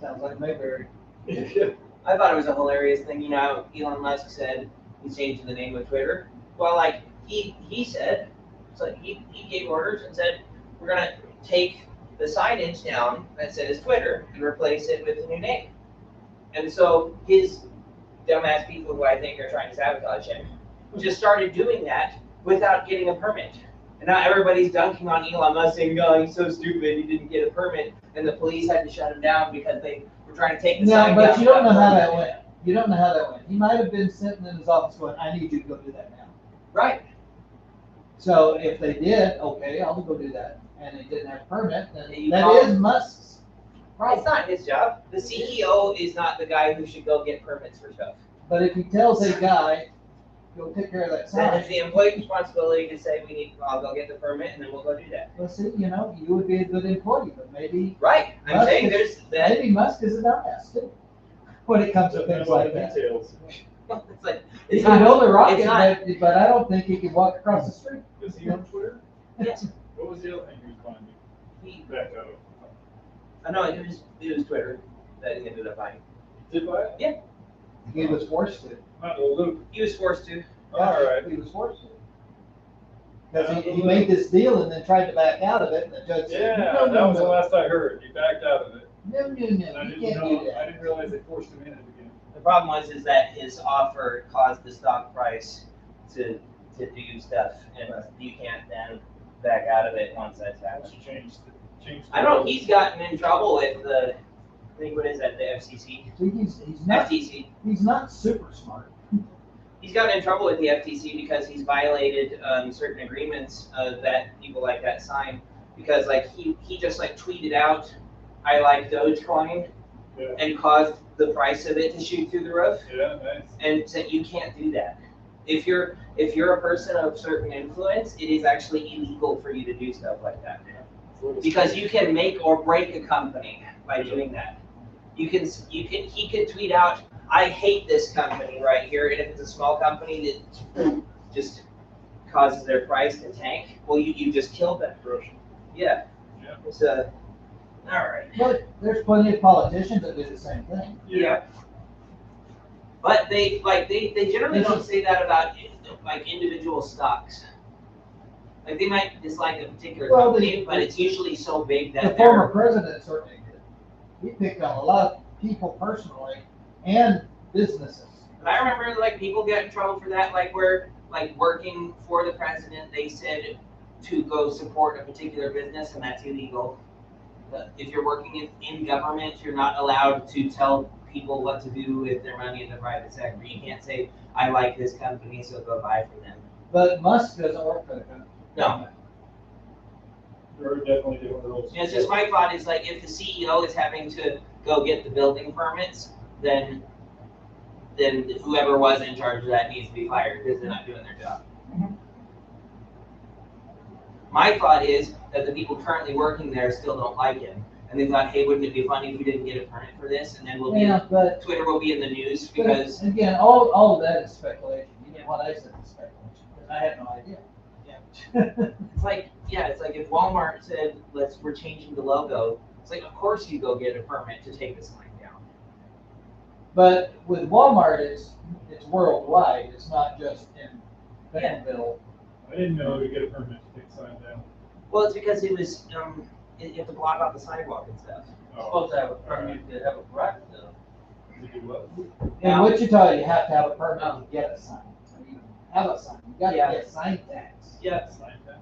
Sounds like Mayberry. Yeah. I thought it was a hilarious thing. You know, how Elon Musk said he's changing the name of Twitter. Well, like he said, so he gave orders and said we're gonna take the signage down that says Twitter and replace it with a new name. And so his dumbass people who I think are trying to sabotage him just started doing that without getting a permit. And now everybody's dunking on Elon Musk saying, "Oh, he's so stupid, he didn't get a permit," and the police had to shut him down because they were trying to take the sign No, down. but you don't know how without a that went. You don't know how that went. He might have been sitting in his office going, "I need you to go do that now." Right. So if they did, okay, I'll go do that, and they didn't have a permit, then You that call- is Musk's It's problem. not his job. The CEO is not the guy who should go get permits for stuff. But if he tells a guy, go take care of that Then sign, it's the employee's responsibility to say, I'll go get the permit, and then we'll go do that. well, see, you would be a good employee, but maybe Right. I'm Musk saying is- there's that. maybe Musk is a dumbass too, when it comes to things like that. Details. It's like He it's can not. build a rocket, it's not- but I don't think he can walk across the street. Is he on Twitter? Yes. What was the other thing he was finding? He, Back out of. I know it was Twitter that he ended up buying. Did buy it? He was forced to. Not the loop. He was forced to. All right. He was forced to. Because he made this deal and then tried to back out of it, and the judge said, Yeah, no, that no, was the no, last I heard. He backed out of it. no, no, And no, I you didn't can't know, do I that. didn't realize they forced him in it again. The problem is that his offer caused the stock price to do stuff, and you can't then back out of it once that's happened. Just changed. I know he's gotten in trouble with the, I think what is that, the FCC? See, he's not super smart. He's gotten in trouble with the FTC because he's violated certain agreements that people like that sign. Because like he just like tweeted out, "I like Dogecoin," Yeah. and caused the price of it to shoot through the roof. Yeah, nice. And said you can't do that. If you're a person of certain influence, it is actually illegal for you to do stuff like that. Because you can make or break a company by doing that. He could tweet out, "I hate this company right here," and if it's a small company that just causes their price to tank, well, you just killed them. Yeah. Yeah. It's all right. But there's plenty of politicians that do the same thing. Yeah. But they generally don't say that about like individual stocks. Like they might dislike a particular Well, company, but it's usually so big The that former they're. president certainly did. He picked on a lot of people personally and businesses. And I remember like people get in trouble for that, like where like working for the president, they said to go support a particular business, and that's illegal. But if you're working in government, you're not allowed to tell people what to do with their money in the private sector. You can't say, "I like this company, so go buy from them." But Musk doesn't work for the company. No. There are definitely different rules. And it's just my thought is like if the CEO is having to go get the building permits, then whoever was in charge of that needs to be fired because they're not doing their job. Mhm. My thought is that the people currently working there still don't like him. And they thought, hey, wouldn't it be funny if we didn't get a permit for this? And then Yeah, but Twitter will be in the news but because again, all of that is speculation. Even what I said is speculation, because I have no idea. it's like if Walmart said, we're changing the logo, it's like, of course you go get a permit to take this line down. But with Walmart, it's worldwide. It's not just in Bentonville. I didn't know to get a permit to take sign down. Well, it's because it was, you have to block off the sidewalk and stuff. Supposed to have a permit to have a garage sale. To do what? In Wichita, you have to have a permit to get a sign. So you have a sign. You got to Yeah. get sign tax. Yeah, Sign tax.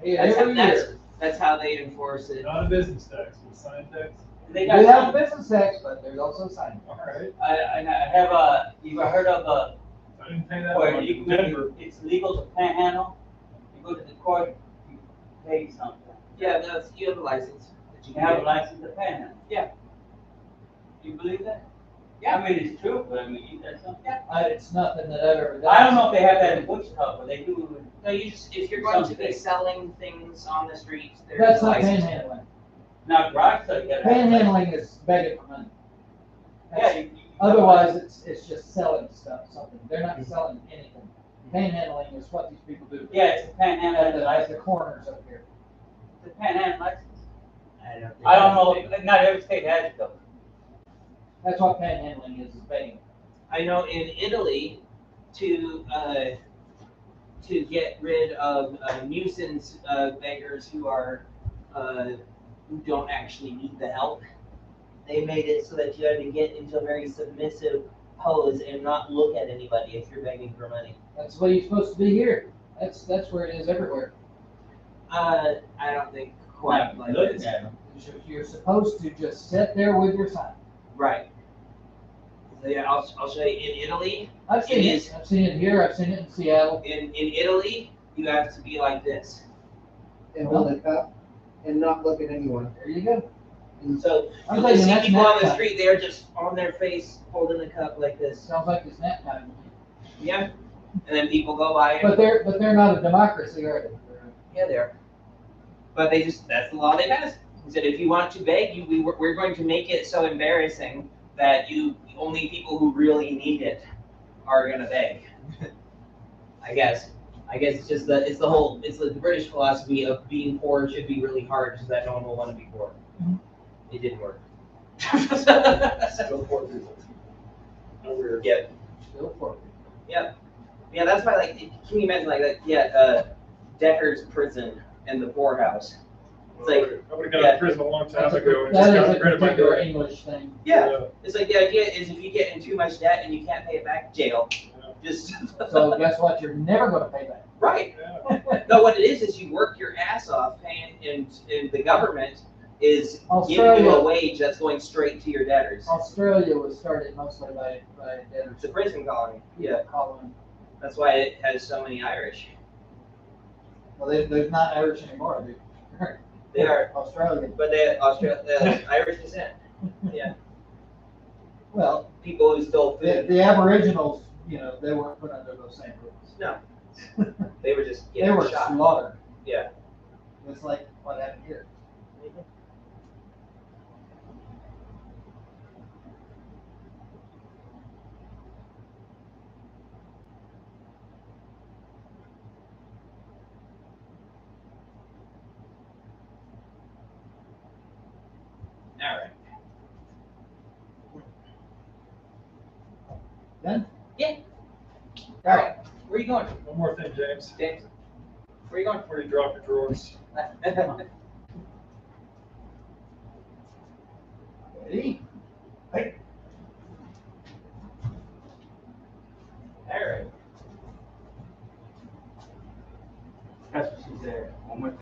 Hey, that's, every that's, year. that's how they enforce it. Not a business tax, but sign tax. They We got have some, business tax, but there's also sign. All right. I have you ever heard of I didn't pay that where much you in Denver. it's legal to panhandle? You go to the court, you pay something. Yeah, you have a license. That You you have a can get. license to panhandle. Yeah. You believe that? Yeah. I mean, it's true, but I mean, that's something. It's nothing that I've ever done. I don't know if they have that in Wichita, but they do. No, if you're going to be Something. selling things on the streets, there's That's a not license. panhandling. Not garage sale, you gotta have. Panhandling is begging for money. Yeah. you- Otherwise, it's just selling something. They're not selling anything. Panhandling is what these people do. Yeah, it's a At panhandle the license. corners up here. It's a panhandle license. think I don't know, that's- not every state has it though. That's what panhandling is begging. I know in Italy, to get rid of nuisance beggars who don't actually need the help, they made it so that you had to get into a very submissive pose and not look at anybody if you're begging for money. That's the way you're supposed to be here. That's where it is everywhere. I don't think quite like Look this. at him. You're supposed to just sit there with your sign. Right. So yeah, I'll show you. In Italy, I've seen It it. I've seen it here. I've seen it in Seattle. in Italy, you have to be like this. And hold a cup and not look at anyone. There you go. And so I'm you'll thinking see that's people on the nap time. street, they're just on their face holding the cup like this. Sounds like it's nap time. Yeah. And then people go by and But they're not a democracy, are they? yeah, there. But they just, that's the law they passed. He said, if you want to beg, we're going to make it so embarrassing that only people who really need it are gonna beg. I guess it's just it's the British philosophy of being poor should be really hard so that no one will want to be poor. Mhm. It didn't work. Still poor people. Over. Yeah. Still poor. Yeah, that's why, like, can you imagine, like, that, Decker's prison and the poorhouse? It's like, I would've got yeah. out of prison a long time ago and just That got is rid a of my particular debt. English thing. yeah, it's like the idea is if you get in too much debt and you can't pay it back, jail. Just, So guess what? You're never going to pay back. right. Yeah. No, what it is you work your ass off paying, and the government is giving you Australia. a wage that's going straight to your debtors. Australia was started mostly by debtors. It's a prison colony. Yeah, Colony. that's why it has so many Irish. Well, they're not Irish anymore. They are, Australian. but they Irish descent. Yeah, Well, people who stole food. the Aboriginals, they weren't put under those same rules. No, they were just They getting were shot. slaughtered. Yeah. It's like what happened here. All right. Done? Yeah. All right. Where are you going, One more thing, James. James? Where are you going? Where do you drop your drawers? Ready? Hey.